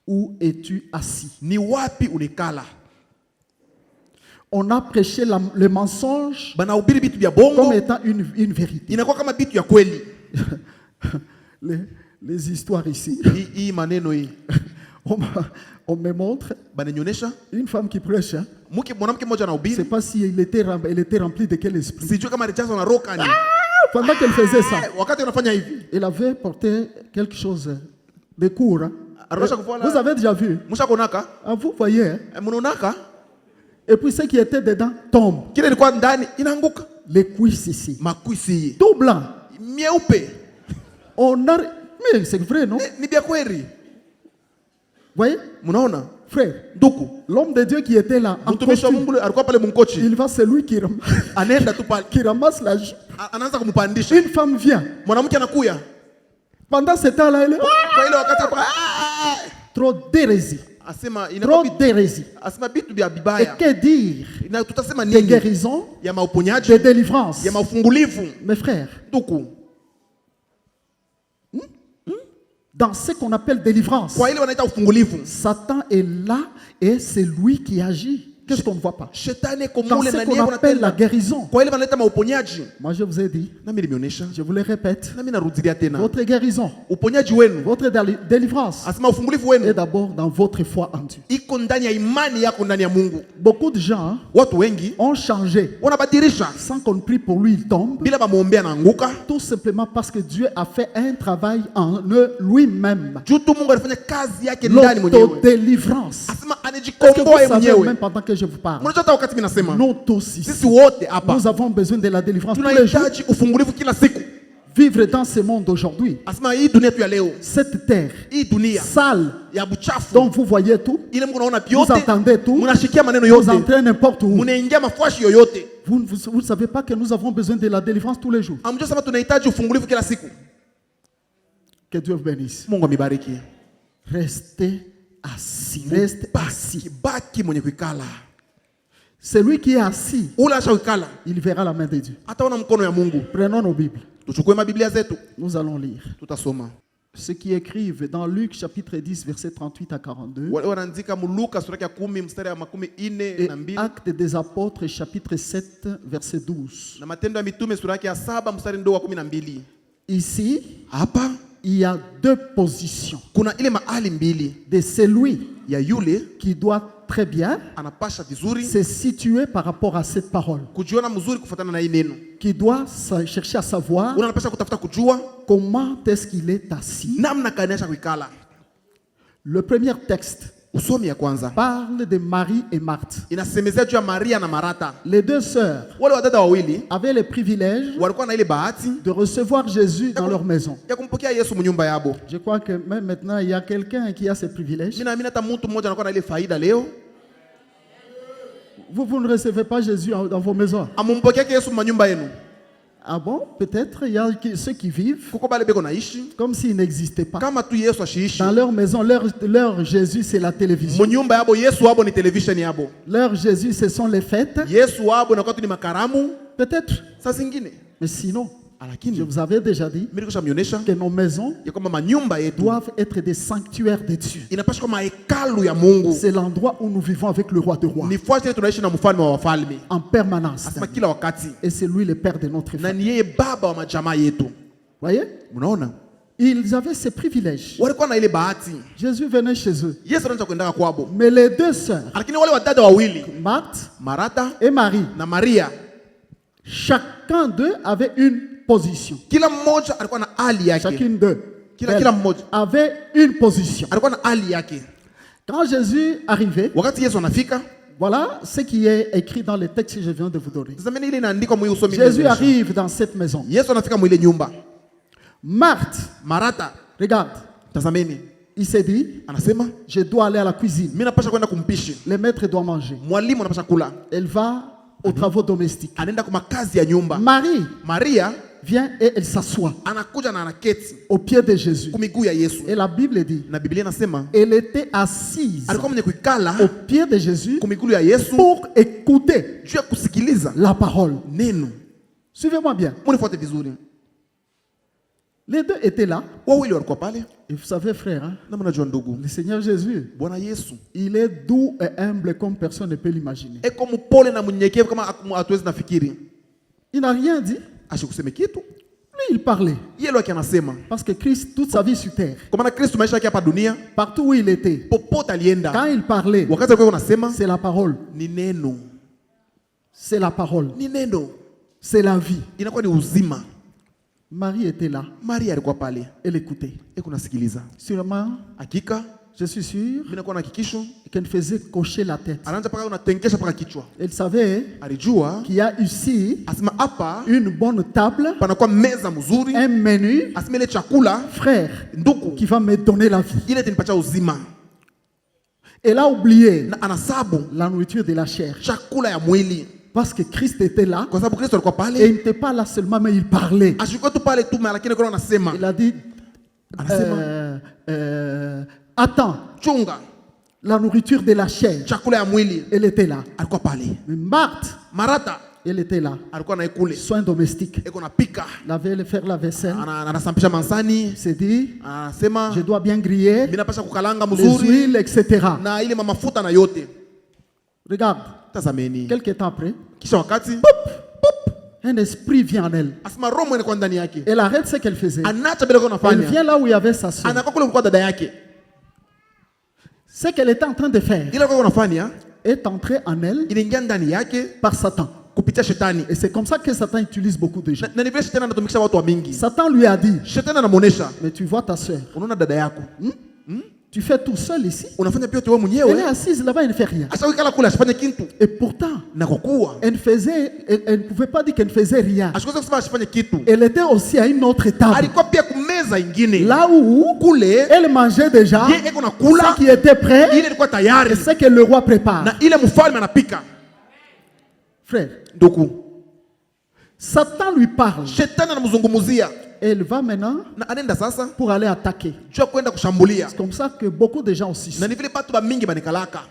Où es-tu assis? ni wapi ulikala? On a prêché le mensonge Banahubiri bitu vya comme bongo, étant une vérité. inakuwa kama bitu ya kweli. Les histoires ici. Hii maneno hii On me montre bananionyesha une femme qui prêche. Hein. mwanamke mmoja Je ne sais anahubiri, pas si elle était remplie de quel esprit. sijui kama alijazwa na roho kani. Pendant qu'elle faisait ça, Wakati unafanya hivi, elle avait porté quelque chose de court. Hein. Arosha Vous kufuala, avez déjà vu? mshakonaka, Ah, vous voyez. Hein. mnaonaka Et puis ce qui était dedans tombe. kile ilikuwa ndani inaanguka, Les cuisses ici. makwisi Tout blanc. mieupe. On a... Mais c'est vrai, non? Ni vya kweli. Voyez? Mnaona Frère, nduku, l'homme de Dieu qui était là, en mtumishi wa costume, Mungu alikuwa pale mkochi, il va, c'est lui anaenda tu pale, qui ramasse la jupe. anaanza kumpandisha. Une femme vient. Mwanamke anakuya Pendant ce temps-là, elle est kwa ile wakati hapa, trop d'hérésie. asema Trop inakuwa d'hérésie. asema vitu vya Et bibaya, que dire na tutasema de nini guérison, ya de mauponyaji, délivrance? ya maufungulivu. Mes frères, Nduku, dans ce qu'on appelle délivrance, kwa ile wanaita ufungulivu, Satan est là et c'est lui qui agit. Qu'est-ce qu'on ne voit pas? shetani iko Dans mule ce ndani qu'on yako appelle la natenda, guérison. kwa ile wanaita mauponyaji. Moi, je vous ai dit, Nami nimeonyesha, je vous le répète, nami narudilia tena, votre guérison, uponyaji wenu, votre délivrance asema ufungulivu est wenu d'abord dans votre foi en Dieu. iko ndani ya imani yako ndani ya Mungu. Beaucoup de gens Watu wengi ont changé wanabadilisha sans qu'on prie pour lui, il tombe. bila bamwombea naanguka, Tout simplement parce que Dieu a fait un travail en eux lui-même. juu tu Mungu alifanya kazi yake ndani mwenyewe, L'autodélivrance. asema Est-ce que vous anajikomboa yeye savez, mwenyewe. même pendant que je vous parle, Mnajua hata wakati mimi nasema nous tous ici, sisi wote hapa nous avons besoin de la délivrance tous les jours. tunahitaji ufungulivu kila siku. Vivre dans ce monde aujourd'hui, Asema hii dunia tu ya leo, cette terre hii dunia sale ya buchafu, dont vous voyez tout, ile mko naona vous vyote, entendez tout, mnashikia maneno vous yote, entrez n'importe où. mnaingia mafashi yoyote. Vous ne savez pas que nous avons besoin de la délivrance tous les jours. Amjua sema tunahitaji ufungulivu kila siku. Que Dieu vous bénisse. Mungu amibariki. Restez assis. Reste assis. Baki mwenye kuikala. Celui qui est assis, Ule asha kuikala il verra la main de Dieu. ataona mkono ya Mungu. Prenons nos Bibles. Tuchukue mabiblia zetu, Nous allons lire. tutasoma. Ceux qui écrivent dans Luc chapitre 10, versets 38 à 42, Wale wanaandika Luka sura ya 10 mstari wa 42 et na 2 Actes des Apôtres chapitre 7, verset 12. na Matendo ya Mitume sura ya 7 mstari ndo wa 12. Ici, Hapa il y a deux positions kuna ile mahali mbili de celui ya yule qui doit très bien anapasha vizuri se situer par rapport à cette parole, kujiona mzuri kufuatana na hii neno. qui doit chercher à savoir Unapasha kutafuta kujua comment est-ce qu'il est assis. namna gani asha kuikala. Le premier texte Usomi ya kwanza parle de Marie et Marthe. inasemezea juu ya Maria na Marata. Les deux sœurs Wale wadada wawili avaient le privilège walikuwa na ile bahati de recevoir Jésus dans leur maison. ya kumpokea Yesu mnyumba yabo. Je crois que même maintenant, il y a quelqu'un qui a ce privilège. Mimi naamini hata mtu mmoja anakuwa na ile faida leo. Vous ne recevez pas Jésus dans vos maisons. Amumpokea Yesu manyumba yenu. Ah bon? Peut-être il y a ceux qui vivent Kuko bale beko naishi comme s'il n'existait pas. kama tu Yesu ashiishi. Dans leur maison, leur Jésus, c'est la télévision. Mnyumba yabo Yesu wabo ni television yabo. Leur Jésus, ce sont les fêtes. Yesu wabo na kwa tu ni makaramu. Peut-être. Saa zingine Mais sinon, Je Lakini vous avais déjà dit mimi nikushamnyonyesha que nos maisons ya kwamba manyumba yetu doivent être des sanctuaires de Dieu. inapaswa kama hekalu ya Mungu. C'est l'endroit où nous vivons avec le roi de rois Ni fasi ile tunaishi na mfalme wa wafalme. en permanence. Asema kila wakati. Et c'est lui le père de notre Na famille. ni yeye baba wa majamaa yetu. Voyez? Mnaona? Ils avaient ces privilèges. Walikuwa na ile bahati. Jésus venait chez eux. Yesu anaanza kuendaka kwabo. Mais les deux sœurs, Lakini wale wadada wawili, Marthe Martha et Marie, na Maria, chacun d'eux avait une position. kila mmoja alikuwa na hali yake. Chacune d'eux Kila mmoja avait une position. alikuwa na hali yake. Quand Jésus arrivait, Wakati Yesu anafika, voilà ce qui est écrit dans le texte que je viens de vous donner. zamani ile inaandikwa mwe usomi. Jésus arrive dans cette maison. Yesu anafika mwile nyumba. Marthe, Martha, regarde, tazameni, il s'est dit, anasema je dois aller à la cuisine. mimi napasha kwenda kumpishi. Le maître doit manger. Mwalimu anapasha kula. Elle va aux travaux domestiques. Anaenda kwa makazi ya nyumba. Marie Maria vient et elle s'assoit anakuja na anaketi au pied de Jésus. kumiguu ya Yesu. Et la Bible dit, Na Biblia inasema elle était assise alikuwa mwenye kuikala au pied de Jésus kumiguu ya Yesu pour écouter juu ya kusikiliza la parole. neno. Suivez-moi bien. Munifuate vizuri. Les deux étaient là. Wawili walikuwa pale. Et vous savez, frère, hein, Na mnajua ndugu, le Seigneur Jésus, Bwana Yesu il est doux et humble comme personne ne peut l'imaginer. eko mpole na mnyenyekevu kama hatuwezi nafikiri. Il n'a rien dit. Asikuseme kitu. Lui, il parlait. Yeye leo anasema. Parce que Christ, toute sa vie sur terre, Kwa maana Kristo maisha yake hapa dunia, partout où il était, popote alienda, quand il parlait, wakati alikuwa anasema c'est la parole. ni neno. C'est la parole. Ni neno. C'est la vie. Inakuwa ni uzima. Marie était là. Maria alikuwa pale. Elle écoutait. Eko nasikiliza. Sûrement, Hakika je suis sûr mimi nakuwa na hakikisho qu'elle faisait cocher la tête. anaanza paka unatenkesha paka kichwa. Elle savait Alijua qu'il y a ici asema hapa une bonne table, panakuwa meza mzuri, un menu, asema ile chakula frère, nduku qui va me donner la vie. ile itanipatia uzima. Elle a oublié Na anasabu la nourriture de la chair. chakula ya mwili Parce que Christ était là. kwa sababu Kristo alikuwa Et pale. il n'était pas là seulement, mais il parlait. Ashikuwa tu pale tu lakini kwa anasema Il a dit, anasema attends, chunga la nourriture de la chair. chakula ya mwili. Elle était là. Alikuwa pale. Mais Marthe, Martha elle était là. alikuwa na ikule. Soins domestiques. Eko napika. Laver, faire la vaisselle. Anasampisha mansani. Il s'est dit, Anasema je dois bien griller mimi napasha kukalanga les mzuri huiles, etc. na ile mafuta na yote. Regarde, Tazameni. quelques temps après, Kisha wakati un esprit vient en elle. asema roho mwene kwa ndani yake. Elle arrête ce qu'elle faisait. Anaacha bila kwa Elle nafanya. vient là où il y avait sa soeur. Anakuwa kule kwa dada yake. Ce qu'elle était en train de faire Ile kwa nafanya est entré en elle inaingia ndani yake par Satan. kupitia shetani. Et c'est comme ça que Satan utilise beaucoup de gens. Na ni vile shetani anatumikisha watu wa mingi. Satan lui a dit, Shetani anamuonesha, mais tu vois ta soeur, unaona dada yako. tu fais tout seul ici. Unafanya pia wewe Elle est mwenyewe. assise là-bas, elle ne fait rien. Asa wikala kule asifanye kitu. Et pourtant, Na kwa kuwa elle ne pouvait pas dire qu'elle ne faisait rien. asikuweza kusema asifanye kitu. Elle était aussi à une autre table. Alikuwa pia kumeza ingine. Là où Kule elle mangeait déjà yeye eko na ce kula qui était prêt ile ilikuwa tayari et ce que le roi prépare. na ile mfalme anapika. Frère, Ndugu, Satan lui parle. shetani anamzungumzia Elle va maintenant na anaenda sasa pour aller attaquer. jua kwenda kushambulia. C'est comme ça que beaucoup de gens aussi Na ni vile batu ba mingi banikalaka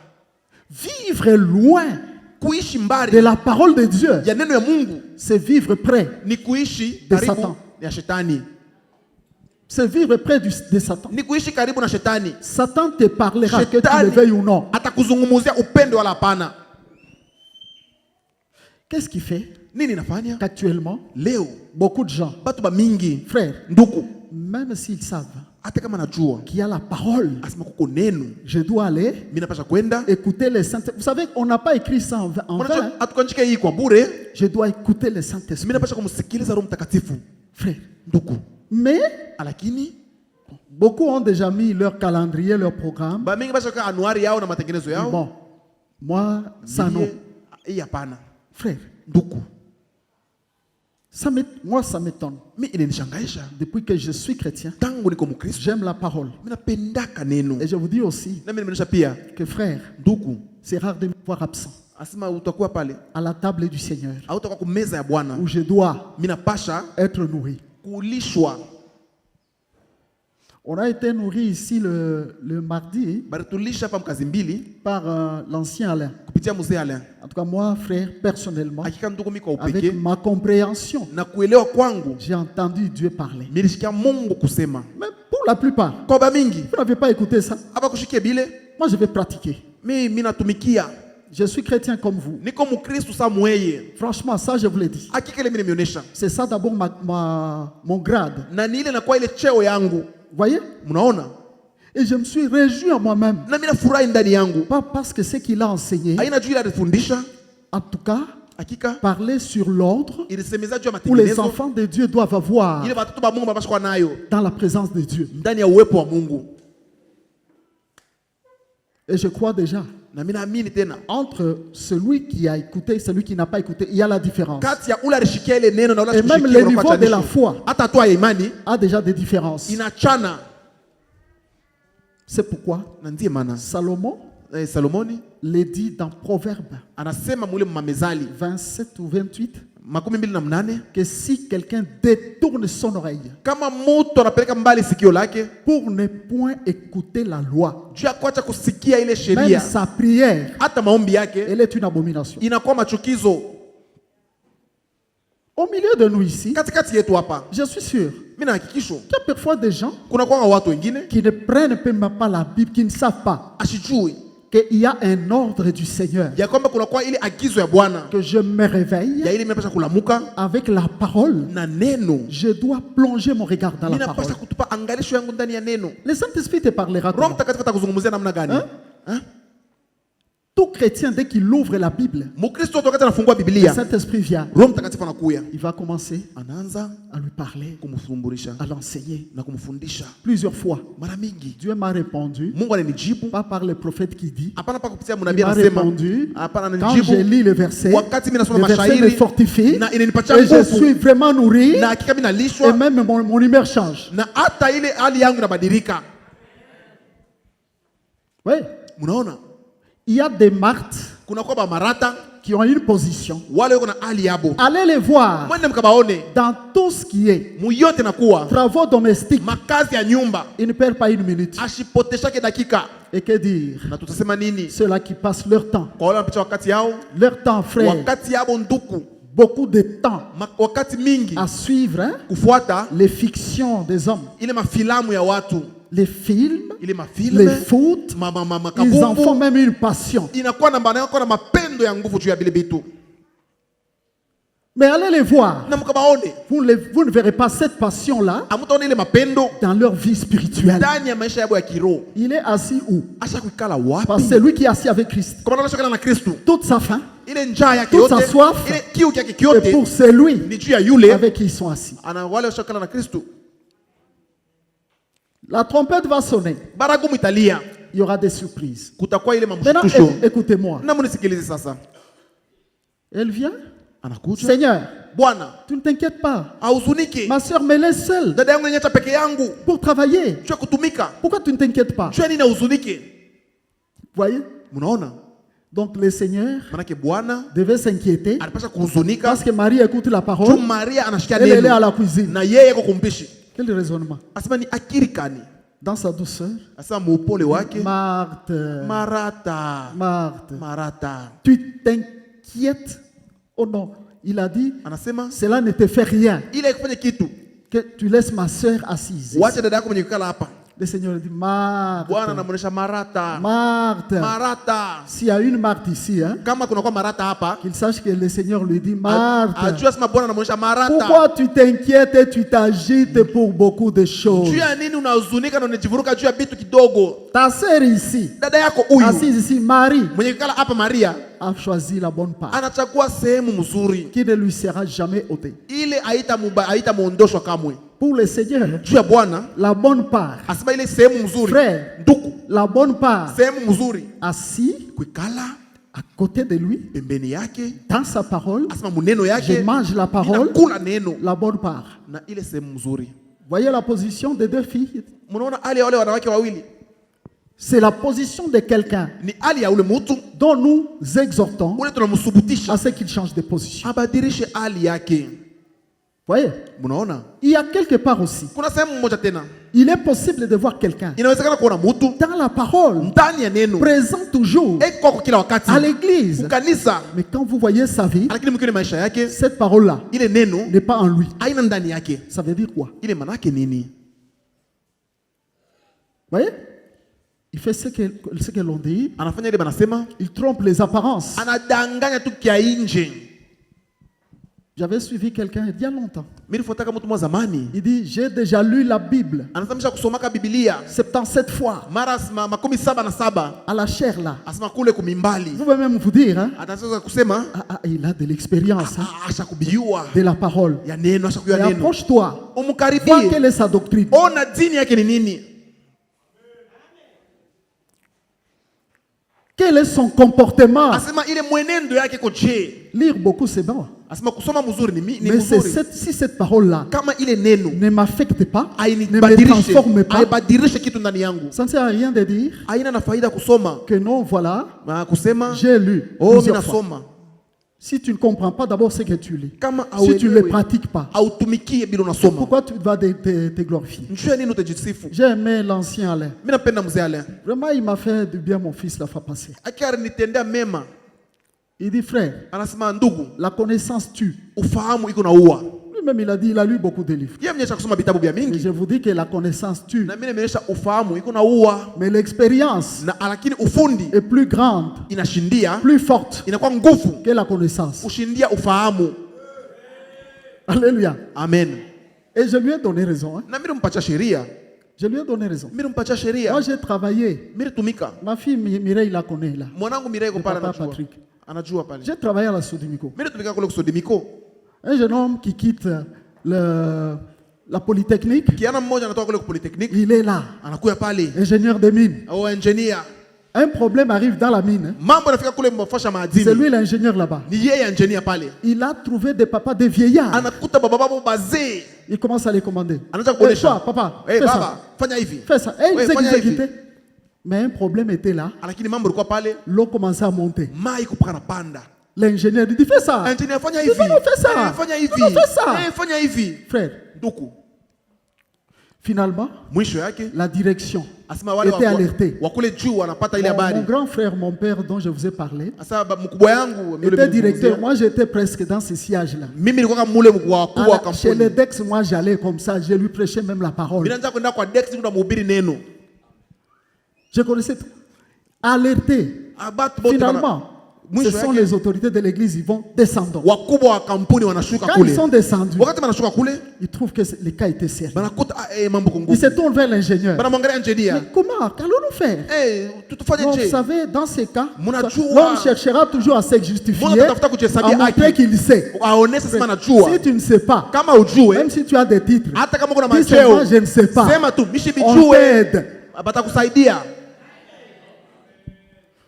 vivre loin kuishi de mbali la parole de Dieu, ya neno ya Mungu c'est vivre près. ni kuishi De karibu Satan. ya shetani. C'est vivre près de Satan. Ni kuishi karibu na shetani. Satan te parlera que tu le Shetani veuilles ou non. atakuzungumuzia upendo wala hapana. Qu'est-ce qui fait Nini nafanya qu'actuellement, leo beaucoup de gens, batu ba mingi frères, nduku, même s'ils savent hata kama najua qu'il y a la parole, asema kuko neno, je dois aller mimi napasha kwenda. écouter les saints. Vous savez, on n'a pas écrit ça en vain. Unajua hatukuandika hii kwa bure. Je dois écouter les saints Mimi esprits. napasha kumsikiliza Roho Mtakatifu Frère. nduku. Mais Lakini beaucoup ont déjà mis leur calendrier, leur programme. ba mingi basha kwa anuari yao na matengenezo yao. Bon, moi, ça non. Hii hapana. Frère, Nduku, moi, ça m'étonne. mimi inanishangaisha. Depuis que je suis chrétien, Tangu niko Mkristo, j'aime la parole. mimi napendaka neno. Et je vous dis aussi Na mimi nimeonyesha pia que, frère, nduku, c'est rare de me voir absent asema utakuwa pale à la table du Seigneur, au utakuwa kwa meza ya Bwana. où je dois Mimi napasha être nourri. kulishwa. On a été nourri ici le mardi Bari tulisha hapa mkazi mbili par l'ancien Alain. kupitia kupitia mzee Alain. En tout cas, moi, frère, personnellement, Hakika ndugu mimi kwa avec upekee ma compréhension, na kuelewa kwangu j'ai entendu Dieu parler. nilishikia Mungu kusema. Mais pour la plupart, Kwa ba mingi vous n'avez pas écouté ça. hapa kushikia bile Moi, je vais pratiquer. mimi natumikia. Je suis chrétien comme vous. Niko Mkristo sa mweye. Franchement, ça, je vous l'ai dit. Hakika ile mimi nimeonyesha. C'est ça d'abord mon grade. Na ni ile nakuwa ile cheo yangu. Vous voyez? Mnaona? Et je me suis réjoui en moi-même. Na mimi nafurahi ndani yangu. Pas parce que ce qu'il a enseigné, Haina juu ile alifundisha. en tout cas, Hakika parler sur l'ordre ilisemeza juu ya où les matengenezo. enfants de Dieu doivent avoir Ile watoto ba Mungu mabasha kwa nayo dans la présence de Dieu. ndani ya uwepo wa Mungu. Et je crois déjà, Na mimi naamini tena entre celui qui a écouté et celui qui n'a pas écouté, il y a la différence. kati ya ule alishikia ile neno na ule Et même asikushikia le niveau de la foi hata hatua ya imani a déjà des différences. inachana. C'est pourquoi Na ndiye maana Salomon Salomoni le dit dans Proverbe anasema mule mamezali 27 ou 28 28 que si quelqu'un détourne son oreille kama mtu anapeleka mbali sikio lake pour ne point écouter la loi, juu ya kuacha kusikia ile même sheria, sa prière, hata maombi yake elle est une abomination. inakuwa machukizo. Au milieu de nous ici, Katikati yetu hapa je suis sûr mimi na hakikisho qu'il y a parfois des gens kuna kwa watu wengine qui ne prennent même pas la Bible, qui ne savent pas ashijui qu'il y a un ordre du Seigneur, ya kwamba kuna kwa ile agizo ya Bwana que je me réveille ya ile imepasha kulamuka avec la parole. na neno. Je dois plonger mon regard dans la Mimi parole. napasha kutupa angalisho yangu ndani ya neno. Le Saint-Esprit te parlera. Roho comment? Mtakatifu atakuzungumzia namna gani? Hein? Tout chrétien, dès qu'il ouvre la Bible, Mkristo wakati anafungua le Biblia, Saint-Esprit vient. Roho Mtakatifu anakuya, Il va commencer anaanza à lui parler, kumfumburisha à l'enseigner. na kumfundisha. Plusieurs fois, Mara mingi Dieu m'a répondu, Mungu ananijibu, pas par le prophète qui dit, hapana pa kupitia il mnabii m'a anasema, répondu, hapana quand je ananijibu lis le verset, wakati mimi nasoma le verset me mashairi fortifie, na inanipatia et je nguvu suis vraiment nourri, na hakika mimi et nalishwa même mon humeur change. na hata ile hali yangu inabadilika. Oui, Mnaona? il y a des martes Kuna kwa ba marata qui ont une position. wale wako na hali yabo. Allez les voir Mwende mkabaone dans tout ce qui est muyote nakuwa travaux domestiques. makazi ya nyumba Ils ne perdent pas une minute. ashipoteshake dakika. Et que dire? Na tutasema nini Ceux-là qui passent leur temps, kwa wale wanapitia wakati yao, leur temps, frère, wakati yabo nduku, beaucoup de temps wakati mingi à suivre kufuata les fictions des hommes, ile mafilamu ya watu, les films, ile les mafilme foot. Ils en font makabumbu, même une passion. inakuwa na maana na mapendo ya nguvu juu ya vile vitu. Mais allez les voir. Na mkabaone, Vous ne verrez pas cette passion-là amutaone ile mapendo dans leur vie spirituelle. ndani ya maisha yabo ya kiroho. Il est assis où? Asha kuikala Parce que wapi? c'est lui qui est assis avec Christ. Kwa maana anashikana na Kristo. Toute sa faim Ile njaa yake Toute yote, sa soif. ile kiu yake est kyote pour celui ni juu ya yule avec qui ils sont assis. ana wale washakana na Kristo. La trompette va sonner. Baragumu italia, Il y aura des surprises. kutakuwa ile Maintenant, mamshtusho. écoutez-moi. Na munisikilize sasa. Elle vient. Anakuja. Seigneur, Bwana, tu ne t'inquiètes pas. hauzuniki. Ma soeur me laisse seule Dada yangu niacha peke yangu. pour travailler. Jua kutumika. Pourquoi tu ne t'inquiètes pas? Jua nini hauzuniki? Voyez? Mnaona? Donc le Seigneur Manake Bwana devait s'inquiéter anapasha kuhuzunika. parce que Marie écoute la Juu parole. Maria anashikia Elle est à neno. la cuisine. Na yeye kwa kumpishi. Quel raisonnement? Asema ni akili kani. Dans sa douceur. Asema muupole wake. Marthe, Marata. Marthe, Marata. tu t'inquiètes? Oh non, il a dit, Anasema cela ne te fait rien. ile kufanya kitu. Que tu laisses ma soeur assise. Wacha dada yako mwenye kukala hapa. Le Seigneur dit, Marthe, Bwana anamuonesha Marata. Marthe. Marata. S'il y a une Marthe ici, hein, Kama kuna kwa Marata hapa, qu'il sache que le Seigneur lui dit, Marthe, ajua sema Bwana anamuonesha Marata. pourquoi tu t'inquiètes et tu t'agites pour beaucoup de choses? Juu ya nini unahuzunika na unajivuruka juu ya vitu kidogo? Ta sœur ici, Dada yako huyu assise ici, Marie, mwenye kukala hapa Maria a choisi la bonne part, anachagua sehemu mzuri qui ne lui sera jamais ôtée. ile haitamuondoshwa kamwe. Pour le Seigneur, Juu ya Bwana la bonne part, asema ile sehemu mzuri, frère, nduku, la bonne part, sehemu mzuri assis kuikala à côté de lui, pembeni yake, dans sa parole, asema muneno je yake, mange la parole, ninakula neno la bonne part. na ile sehemu mzuri. Voyez la position des deux filles. Mnaona hali ya wale wanawake wawili C'est la position de quelqu'un ni hali ya ule mtu dont nous exhortons ule tunamsubutisha à ce qu'il change de position. abadilishe hali yake. Voyez, Munaona? il y a quelque part aussi, Kuna sehemu moja tena. il est possible de voir quelqu'un Inawezekana kuona mtu dans la parole, ndani ya neno. présent toujours Eko kwa kila wakati. à l'église. Kukanisa. Mais quand vous voyez sa vie, Lakini mkione maisha yake, cette parole-là ile neno n'est pas en lui. haina ndani yake. Ça veut dire quoi? Ile maana yake nini? Voyez, il fait ce que l'on dit, Anafanya ile banasema, il trompe les apparences. anadanganya tu kia nje. J'avais suivi quelqu'un il y a longtemps. Mimi nifuataka mtu mwa zamani. Il dit, j'ai déjà lu la Bible Anasema kusomaka Biblia 77 fois mara 77 à la chair là. asema kule kumimbali. Vous pouvez même vous dire, hein, Ataweza kusema il a de l'expérience hein, ashakubijua de la parole. ya neno, Et ashakujua neno. approche-toi, vois Umkaribie. quelle est sa doctrine. Ona dini yake ni nini? Quel est son comportement. Asema ile mwenendo yake koje. Lire beaucoup c'est bon. Asema kusoma mzuri ni Mais c'est mzuri. si cette parole-là Kama ile neno ne m'affecte pas, ne me hainibadilishe, transforme pas, haibadilishe kitu ndani yangu. ça ne sert à rien de dire Haina na faida kusoma. que non, voilà, Na kusema j'ai lu oh mimi plusieurs fois. nasoma. Si tu ne comprends pas d'abord ce que tu lis, Kama si tu ne le hauelewi, pratiques pas, hautumikie bila unasoma. pourquoi tu vas te glorifier? Njoo nini utajisifu? J'ai aimé l'ancien Alain. Mimi napenda mzee Alain. Vraiment, il m'a fait du bien, mon fils, la fois passée. Akari nitendea mema. Il dit, frère, Anasema ndugu, la connaissance tue. ufahamu iko naua. Lui-même, il a dit, il a lu beaucoup de livres. Yeye mnyesha kusoma vitabu vya Et mingi. je vous dis que la connaissance tue. Na mimi nimeonyesha ufahamu iko naua. Mais l'expérience Na lakini ufundi est plus grande, inashindia, plus forte inakuwa nguvu que la connaissance. kushindia ufahamu. Alléluia. Amen. Et je lui ai donné raison. Hein. Na mimi nimpatia sheria. Je lui ai donné raison. Mimi nimpatia sheria. Moi, j'ai travaillé. Mimi tumika. Ma fille Mireille la connaît là. Mwanangu Mirego Le pale papa anajua. Patrick. Anajua pale. J'ai travaillé à la Sodimico. Mimi tumika kule kusodimiko. Un jeune homme qui quitte la Polytechnique, Kiana mmoja anatoka kule ku polytechnique, il est là, anakuya pale. ingénieur de mine. Au engineer. Un problème arrive dans la mine. Hein. Mambo yanafika kule mfasha C'est madini. lui l'ingénieur là-bas. Ni yeye engineer pale. Il a trouvé des papas, des vieillards. Anakuta baba babo bazee. Il commence à les commander. Anaanza Eh, kuonesha. toi, papa, Eh fais baba, ça. fanya hivi. Fais ça. Et il Ouais, disait qu'il fanya s'est hivi. quitté. Mais un problème était là. Lakini mambo ilikuwa pale, L'eau commençait à monter. mai kupaka na panda. L'ingénieur dit, fais ça. Engineer fanya Il hivi. dit, non, fais ça. Eh, fanya hivi. Non, fais ça. Eh, fanya hivi. Frère, Nduku. finalement, Mwisho yake la direction asema wale était alertée. wakule juu wanapata ile Mon habari. grand frère, mon père dont je vous ai parlé, Sasa mkubwa yangu yule était directeur. mzungumzia. Moi, j'étais presque dans ce siège-là. Mimi nilikuwa kama mule mkubwa wakubwa wa Chez les kampuni. Dex, moi, j'allais comme ça. Je lui prêchais même la parole. Mimi naanza kwenda kwa Dex kuna mhubiri neno. Je connaissais tout. Alerté. Abatu bote Finalement, ce mwisho sont yake les autorités de l'église, ils vont descendre. wakubwa wa kampuni wanashuka Quand ils kule. sont descendus, Wakati wanashuka kule, ils trouvent que le cas était sérieux. banakuta mambo Ils kungumu. se tournent vers l'ingénieur. Banamwangalia engineer. Mais comment? Qu'allons-nous faire? Tutufanye Donc, vous je? savez, dans ces cas, Munajua. l'homme cherchera toujours à se justifier, Mbona tunatafuta kujihesabia à montrer haki? qu'il sait. Aoneshe sema najua. Si tu ne sais pas, Kama ujue, même si tu as des titres, hata kama kuna dis seulement, macheo, je ne sais pas. sema tu mishi On bijue. t'aide. Batakusaidia.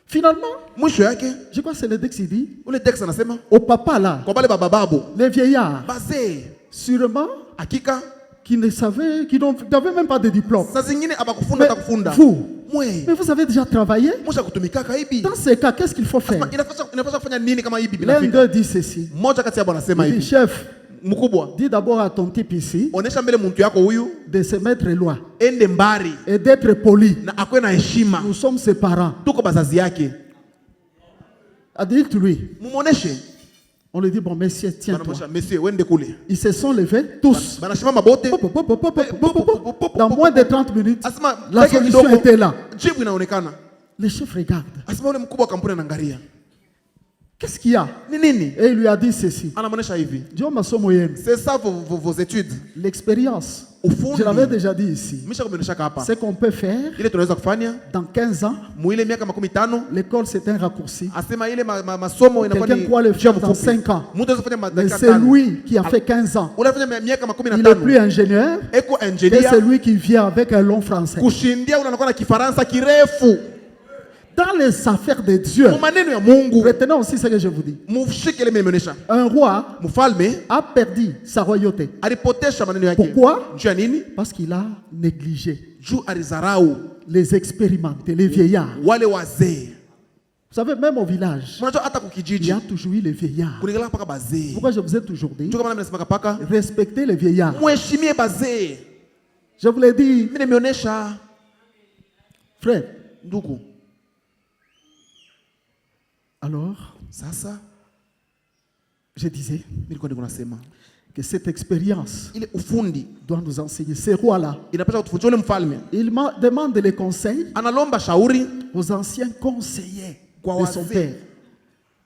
Finalement, Mwisho yake, je crois que c'est le Dex qui dit, ule Dex anasema au papa là, kwa bale baba babo, les vieillards, bazee, sûrement, hakika qui ne savaient, qui n'avaient même pas de diplôme. saa zingine abakufunda Mais hata kufunda. vous, Mwe, mais vous avez déjà travaillé? musha kutumikaka hivi. Dans ces cas, qu'est-ce qu'il faut faire? Inapaswa kufanya nini kama hivi L'un binafika? d'eux dit ceci. Mmoja kati yao anasema Il dit, hivi, chef, mkubwa, dis d'abord à ton type ici onesha mbele mtu yako huyu de se mettre loin ende mbari et d'être poli. na akwe na heshima. Nous sommes ses parents. Tuko bazazi yake. Dites-lui. Mumuoneshe. On lui dit, bon, messieurs, tiens-toi. Banamwonyesha, monsieur, wende kule. Ils se sont levés, tous. Banashimama bote. Dans moins de 30 minutes, Asema la dakika solution kidogo, était là. jibu inaonekana. Le chef regarde. Asema ule mkubwa wa kampuni anaangalia. Qu'est-ce qu'il y a? Ni nini? Et il lui a dit ceci. Anamwonyesha hivi. Dieu m'a sommé. C'est ça vos études. L'expérience. Ufundi. Je l'avais déjà dit ici. Misha kumeonyesha hapa. Ce qu'on peut faire, Ile tunaweza kufanya dans 15 ans, muile miaka 15, l'école c'est un raccourci. asema ile masomo inakuwa Quelqu'un ni pourra le njia faire dans mfupi. 5 ans. Mtu anaweza kufanya Mais madakika c'est 5. lui qui a fait 15 ans. Unafanya miaka Il est plus 15. ingénieur Eko que engineer celui qui vient avec un long français. kushindia unakuwa na kifaransa kirefu. Dans les affaires de Dieu, Mu maneno ya Mungu, retenez aussi ce que je vous dis. mshike ile imeonyesha. Un roi Mfalme a perdu sa royauté. alipotesha maneno yake. Pourquoi? Juu ya nini? Parce qu'il a négligé Juu alizarau les expérimentés, les vieillards. wale wazee. Vous savez, même au village, Mnajua hata il y kukijiji a toujours eu les vieillards. kunikala paka bazee. Pourquoi je vous ai toujours dit, Ndio kama mimi nasemaka paka respectez les vieillards. mheshimie bazee. Je vous l'ai dit, Mimi nimeonyesha frère. ndugu. Alors, Sasa je disais nilikuwa niko nasema que cette expérience ile ufundi doit nous enseigner. Ces rois-là, inapaswa kutufundisha. Ule mfalme demande les conseils analomba shauri aux anciens conseillers Kwa de son wazee. père.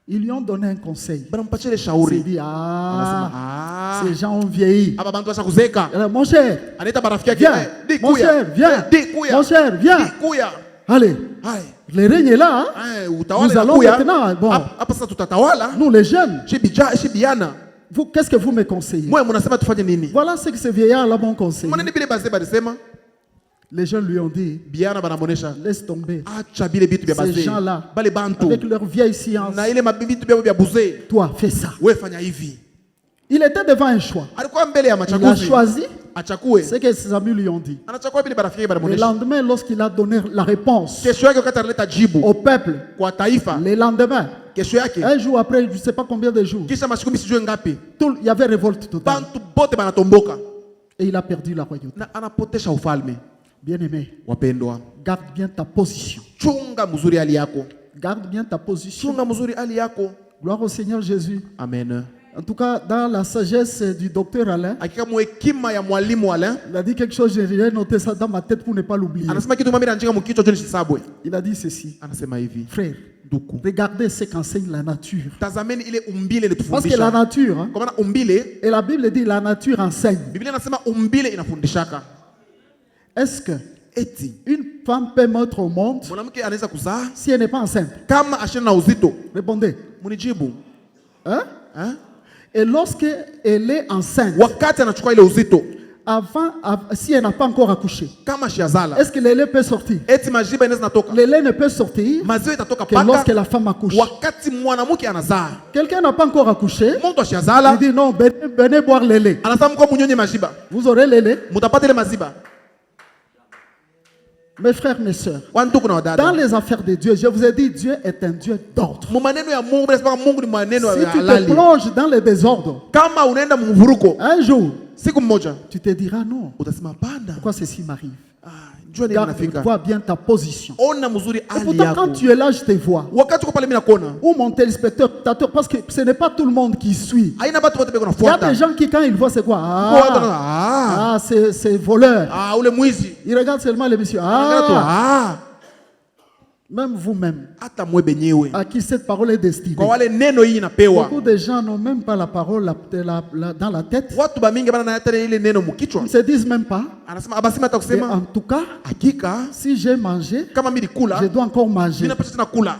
Ils lui ont donné un conseil. banampatia ile Il s'est shauri. dit, Anasema ces gens ont vieilli. aba bantu bashakuzeka. Alors, mon cher, Anaita barafiki yake, viens. di Mon kuya. cher, viens. Di kuya. Mon cher, viens. Di kuya. Allez, Hai. le règne est là. Hein? Utawala Nous allons inakuya. maintenant, bon. Hapa sasa tutatawala. Nous, les jeunes, Shibiana. vous, qu'est-ce que vous me conseillez? Mwe mnasema tufanye nini? Voilà ce que ces vieillards-là m'ont conseillé. Mwanani bile bazee balisema? Les jeunes lui ont dit, Biana banamonesha. laisse tomber. Acha bile bitu bya Ces bazee. gens-là, Bale bantu. avec leur vieille science, Na ile mabibitu bya buzee. toi, fais ça. Wewe fanya hivi. Il était devant un choix. Alikuwa mbele ya Il a machaguzi. choisi Achakue. ce que ses amis lui ont dit. Anachakua bile barafiki yake Le banamonesha. lendemain, lorsqu'il a donné la réponse Kesho yake wakati analeta jibu au peuple, kwa taifa. le lendemain, Kesho yake un jour après, je ne sais pas combien de jours, kisha mashikumi sijue ngapi. il y avait révolte totale. Bantu bote banatomboka. Et il a perdu la royauté. Na anapotesha ufalme. Bien-aimé, Wapendwa, garde bien ta position. chunga mzuri hali yako. Garde bien ta position. Chunga mzuri hali yako. Gloire au Seigneur Jésus. Amen. En tout cas, dans la sagesse du docteur Alain, Hakika mwekima ya mwalimu Alain il a dit quelque chose, j'ai noté ça dans ma tête pour ne pas l'oublier. anasema kitu mami anachika mkichwa joni sisabwe. Il a dit ceci, Anasema hivi, frère, nduku, regardez ce qu'enseigne la nature. tazameni ile umbile Parce que la ilitufundisha. nature, hein, Kwa maana umbile, et la Bible dit la nature enseigne. Biblia inasema umbile inafundishaka. Est-ce que Eti une femme peut mettre au monde mwanamke anaweza kuzaa si elle n'est pas enceinte? kama ashina na uzito? Répondez. Munijibu. Hein? Eh? Et lorsqu'elle est enceinte, Wakati anachukua ile uzito, si elle n'a pas encore accouché, kama shiazala, est-ce que le lait peut sortir? eti majiba inaweza natoka. Le lait ne peut sortir Maziwa itatoka que lorsque paka la femme accouche. wakati mwanamke anazaa. Quelqu'un n'a pas encore accouché, Mtu ashiazala, il dit non, venez boire le lait. anasema mko munyonye majiba. Vous aurez le lait. Mutapata ile maziba. Mes frères, mes sœurs, Wanduku na dans wadada. les affaires de Dieu, je vous ai dit, Dieu est un Dieu d'ordre. Mu maneno ya Mungu nasema Mungu ni maneno Si ya tu te halali. plonges dans le désordre, Kama unaenda mvuruko, un jour, siku mmoja tu te diras non, utasema panda. pourquoi ceci m'arrive? Jua nini nafika. Vois bien ta position. Ona mzuri Et hali pourtant, yako. quand tu es là, je te vois. Wakati uko pale mimi nakuona. Ou mon téléspectateur, parce que ce n'est pas tout le monde qui suit. Haina watu wote beko Il y a nafuata. des gens qui, quand ils voient, c'est quoi? Ah, C'est voleur. ule mwizi. Ils regardent seulement l'émission. Angalia tu, Même vous-même, hata mwe benyewe. à qui cette parole est destinée. Kwa wale neno hii inapewa. Beaucoup de gens n'ont même pas la parole dans la tête. Watu bamingi bana na hata ile neno mkichwa. Ils ne se disent même pas. Anasema abasema hata Et kusema en tout cas, hakika si j'ai mangé, kama mimi kula, je dois encore mimi manger. napaswa tena kula.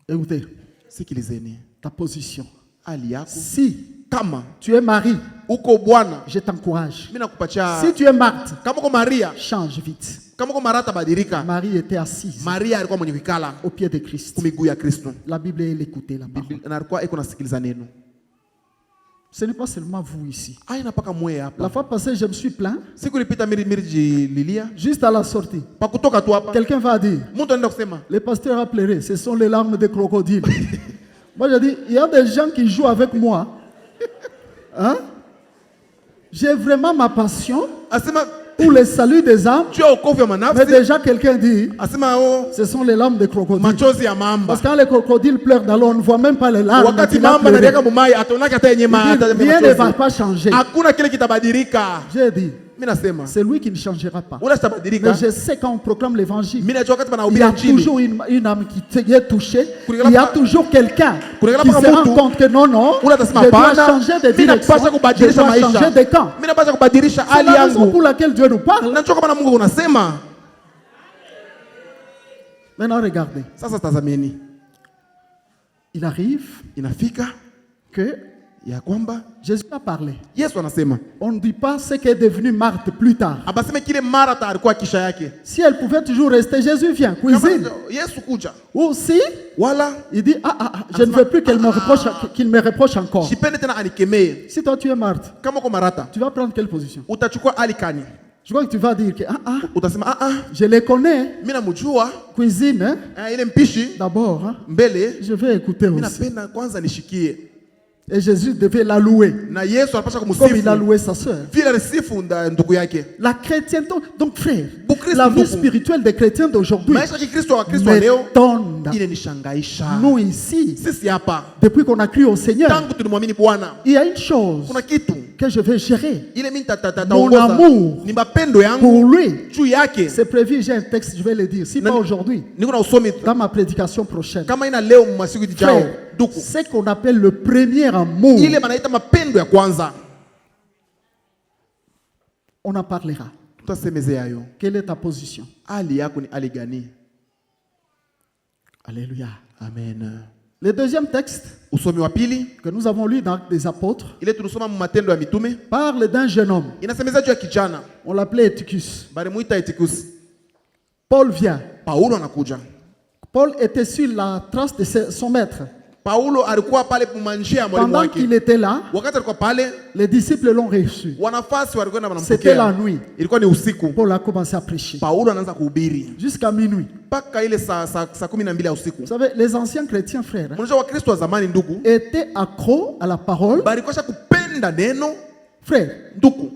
Écoutez, Sikilizeni. ta position. Hali yako. Si Kama tu es mari, uko bwana, je t'encourage. mimi nakupatia. Si tu es Marthe, Kama uko Maria, change vite. kama uko Marata badilika. Marie était assise Maria alikuwa mwenye vikala au pied de Christ. kumiguu ya Kristo. La Bible, elle écoutait la parole. Na alikuwa iko nasikiliza neno. Ce n'est pas seulement vous ici. Aina paka mwe La hapa. fois passée, je me suis plaint. Siku ilipita miri lilia. Juste à la sortie, Pa kutoka tu hapa. quelqu'un va dire, Mtu anaenda kusema, le pasteur a pleuré, ce sont les larmes de crocodile. Moi, je dis, il y a des gens qui jouent avec moi. Hein? J'ai vraiment ma passion asema pour le salut des âmes. juu ya wokovu ya Mais manafsi. déjà, quelqu'un dit, Asema oh, ce sont les larmes de crocodile. machozi ya mamba. Parce que quand les crocodiles pleurent dans l'eau, on ne voit même pas les larmes. Wakati qu'il a mamba pleuré. analiaka mumai atonaka hata yenye Il dit, rien ne va machozi. pas changer. Hakuna kile kitabadilika. J'ai dit, Mimi nasema c'est lui qui ne changera pas. ula sitabadilika. Mais je sais quand on proclame l'évangile, Mimi najua wakati il y banahubiri a injili. toujours une âme qui est touchée. Il y a toujours quelqu'un qui se rend compte que non, non, Ula je tasema dois hapana. changer de Mimi direction. napaswa Je kubadilisha dois changer maisha. de camp. Mimi napaswa kubadilisha C'est hali la raison yangu. pour laquelle Dieu nous parle. Najua kama na Mungu unasema. Maintenant, regardez. Sasa tazameni. Il arrive Inafika que ya kwamba Jésus a parlé. Yesu anasema. On ne dit pas ce qui est devenu Marthe plus tard. Abaseme kile Martha alikuwa kisha yake. Si elle pouvait toujours rester, Jésus vient, cuisine. Kama Yesu kuja. Ou si, Wala il dit, je ne veux plus qu'il me reproche encore. sipende tena anikemee. Si toi tu es Marthe, Kama kwa Martha tu vas prendre quelle position? utachukua alikani. Je crois que tu vas dire que utasema je les connais. mimi namjua Cuisine, hein? ile mpishi D'abord, hein? mbele, Je vais écouter mimi aussi. napenda kwanza nishikie. Et Jésus devait la louer. Na Yesu anapaswa Comme il a kumsifu loué sa sœur. vile alisifu ndugu yake. La chrétienne, donc frère, Bukristo la vie ndugu. spirituelle des chrétiens d'aujourd'hui Maisha ya Kikristo wa Kristo wa leo m'étonne. inanishangaisha. Nous ici, Sisi hapa depuis qu'on a cru au Seigneur, tangu tulimwamini Bwana, il y a une chose kuna kitu que je vais gérer. ile mimi Mon nitaongoza amour ni mapendo yangu pour lui. juu yake. C'est prévu, j'ai un texte, je vais le dire. Si pas aujourd'hui, Niko na usomi dans ma prédication prochaine. kama ina leo masiku dijao Frère, duku c'est qu'on appelle le premier amour. ile manaita mapendo ya kwanza, On en parlera. tutasemezea hayo. Quelle est ta position? Hali yako ni hali gani? Alléluia. Amen. Le deuxième texte Usomi wa pili que nous avons lu dans les apôtres ile tulisoma mu Matendo ya Mitume parle d'un jeune homme. inasemeza juu ya kijana On l'appelait Eutychus. balimuita Etikus. Paul vient. Paulo anakuja. Paul était sur la trace de son maître. Paulo alikuwa pale kumanjia ya mwalimu Pendant wake. qu'il était là, Wakati alikuwa pale, les disciples l'ont reçu. wanafasi walikuwa C'était la wanampokea. nuit. Ilikuwa ni usiku. Paul a commencé à prêcher. Paulo anaanza kuhubiri Jusqu'à minuit. mpaka ile saa 12 ya usiku. Vous savez, les anciens chrétiens, frères, hein, Mnajua Wakristo wa zamani ndugu, étaient accros à la parole. balikosha kupenda neno Frère, ndugu.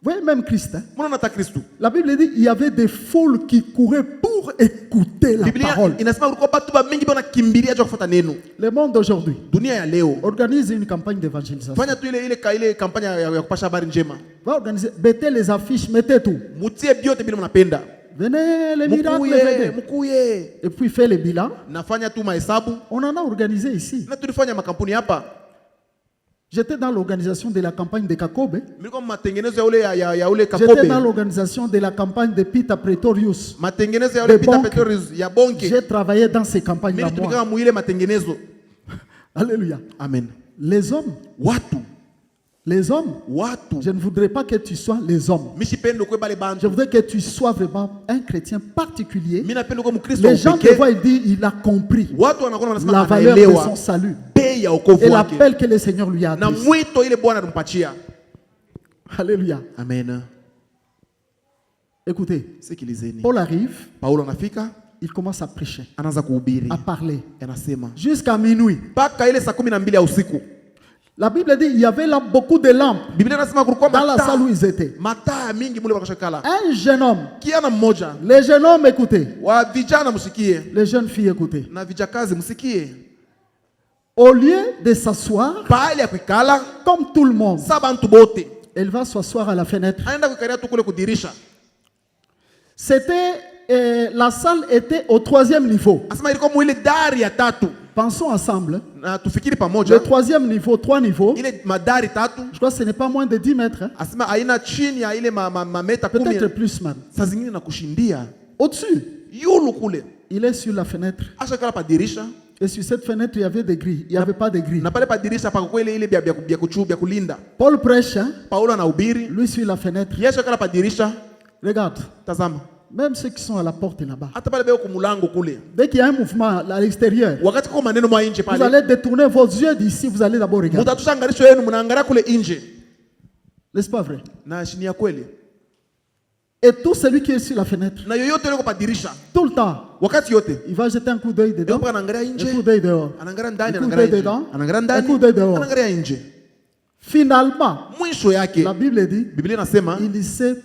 vous voyez même Christ. Hein, Mnaona hata Kristo. la Bible dit qu'il y avait des foules qui couraient pour écouter la Biblia parole. inasema kulikuwa watu mingi wanakimbilia juu kufuata neno. Le monde d'aujourd'hui Dunia ya leo organise une campagne d'évangélisation. fanya tu ile kampanya ya kupasha habari njema. Va organiser, mettez les affiches, mettez tout. Mutie biote bila mnapenda. Venez, les miracles, Mukuye, venez. mukuye. Et puis fait le bilan. Nafanya tu mahesabu. On en a organisé ici. Na tulifanya makampuni hapa. J'étais dans l'organisation de la campagne de Kakobe. Mliko matengenezo ya ule J'étais Kakobe. dans l'organisation de la campagne de Peter Pretorius. Matengenezo ya De ule Peter banque. Petrus ya bonke. J'ai travaillé dans ces campagnes-là. Mimi moi. tulikaa muile matengenezo. Alléluia. Amen. Les hommes, Watu. je ne voudrais pas que tu sois les hommes. Mishipendo kwe bale Je bantu. voudrais que tu sois vraiment un chrétien particulier. Mimi napenda kwa Mkristo Les gens te pekee. voient, ils disent, il a compris Watu wanakuwa wanasema la valeur de anaelewa son salut bei ya wokovu et wake. l'appel que le Seigneur lui a Na adressé. mwito ile Bwana anampatia. Alléluia. Amen. Écoutez, Sikilizeni. Paul arrive, Paulo anafika, il commence à prêcher, anaanza kuhubiri. à parler, Anasema jusqu'à minuit. mpaka ile saa 12 ya usiku. La Bible dit il y avait là beaucoup de lampes Biblia inasema kulikuwa dans la salle où mataa. ils étaient. Mataa mingi mule wakashakala. Un jeune homme, Kiana mmoja les jeunes hommes écoutez, wa vijana msikie les jeunes filles écoutez. na vijakazi msikie. Au lieu de s'asseoir Pahali ya kuikala comme tout le monde, sa bantu bote elle va s'asseoir à la fenêtre. anaenda kuikalia tu kule kudirisha. C'était, la salle était au 3e niveau. Asema ilikuwa mwile dari ya tatu. Pensons ensemble. Na tufikiri Le pamoja 3e niveau, 3 niveaux. ile madari tatu. Je crois que ce n'est pas moins de 10 mètres. Hein. Asema haina chini ya ile meta Peut-être 10. plus même. Saa zingine na kushindia Au-dessus, yulu kule. il est sur la fenêtre. Ashakala pa dirisha Et sur cette fenêtre, il y avait des grilles. Il n'y avait pas de grilles. na pale pa dirisha pa kwele ile bya kulinda. Paul prêche, hein, Paulo anahubiri, lui sur la fenêtre. yeye ashakala pa dirisha. Regarde, Tazama. même ceux qui sont à la porte là-bas. Hata pale beo kumulango kule. Dès qu'il y a un mouvement à l'extérieur, Wakati kwa maneno mwa nje vous pale. allez détourner vos yeux d'ici, vous allez d'abord regarder. Mutatushanganisho yenu mnaangalia kule nje. N'est-ce pas vrai? Na chini ya kweli. Et tout celui qui est sur la fenêtre, Na yoyote yuko pa dirisha. tout le temps, Wakati yote. il va jeter un coup d'œil dedans, Yuko anaangalia un coup nje. d'œil dehors. Anaangalia ndani, Un coup anaangalia d'œil nje. dedans, Anaangalia un ndani. coup d'œil dehors. Anaangalia nje. Finalement, Mwisho yake la Bible dit, Biblia inasema il s'est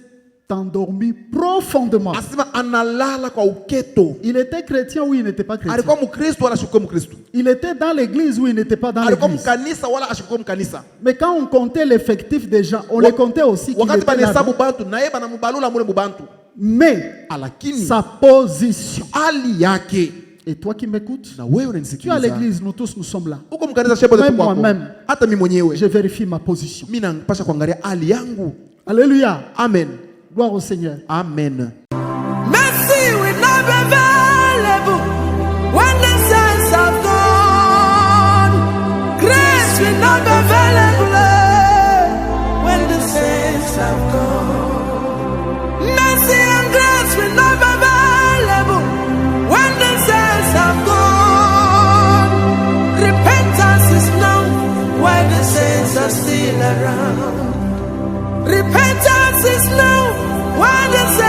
endormi profondément. asema analala kwa uketo. Il était chrétien ou il n'était pas chrétien. Alikuwa Mkristo wala asikuwa Mkristo. Il était dans l'église ou il n'était pas dans Alikuwa l'église. mkanisa wala asikuwa mkanisa. Mais quand on comptait l'effectif des gens, on les comptait aussi qu'il Wakati était là. banahesabu bantu na yeye banamubalula mule mubantu. Mais Lakini sa position. hali yake. Et toi qui m'écoutes, Na wewe tu es à unanisikiliza. l'église, nous tous nous sommes là. Uko mkanisa shebo Même zetu kwako. moi-même. Hata mimi mwenyewe. Je vérifie ma position. Mimi napasha kuangalia hali yangu. Alléluia. Amen. Gloire au Seigneur. Amen. Mercy will not be available when the saints have gone. Grace will not be available when the saints have gone. Mercy and grace will not be available when the saints have gone. Repentance is known while the saints are still around. Repentance is known When the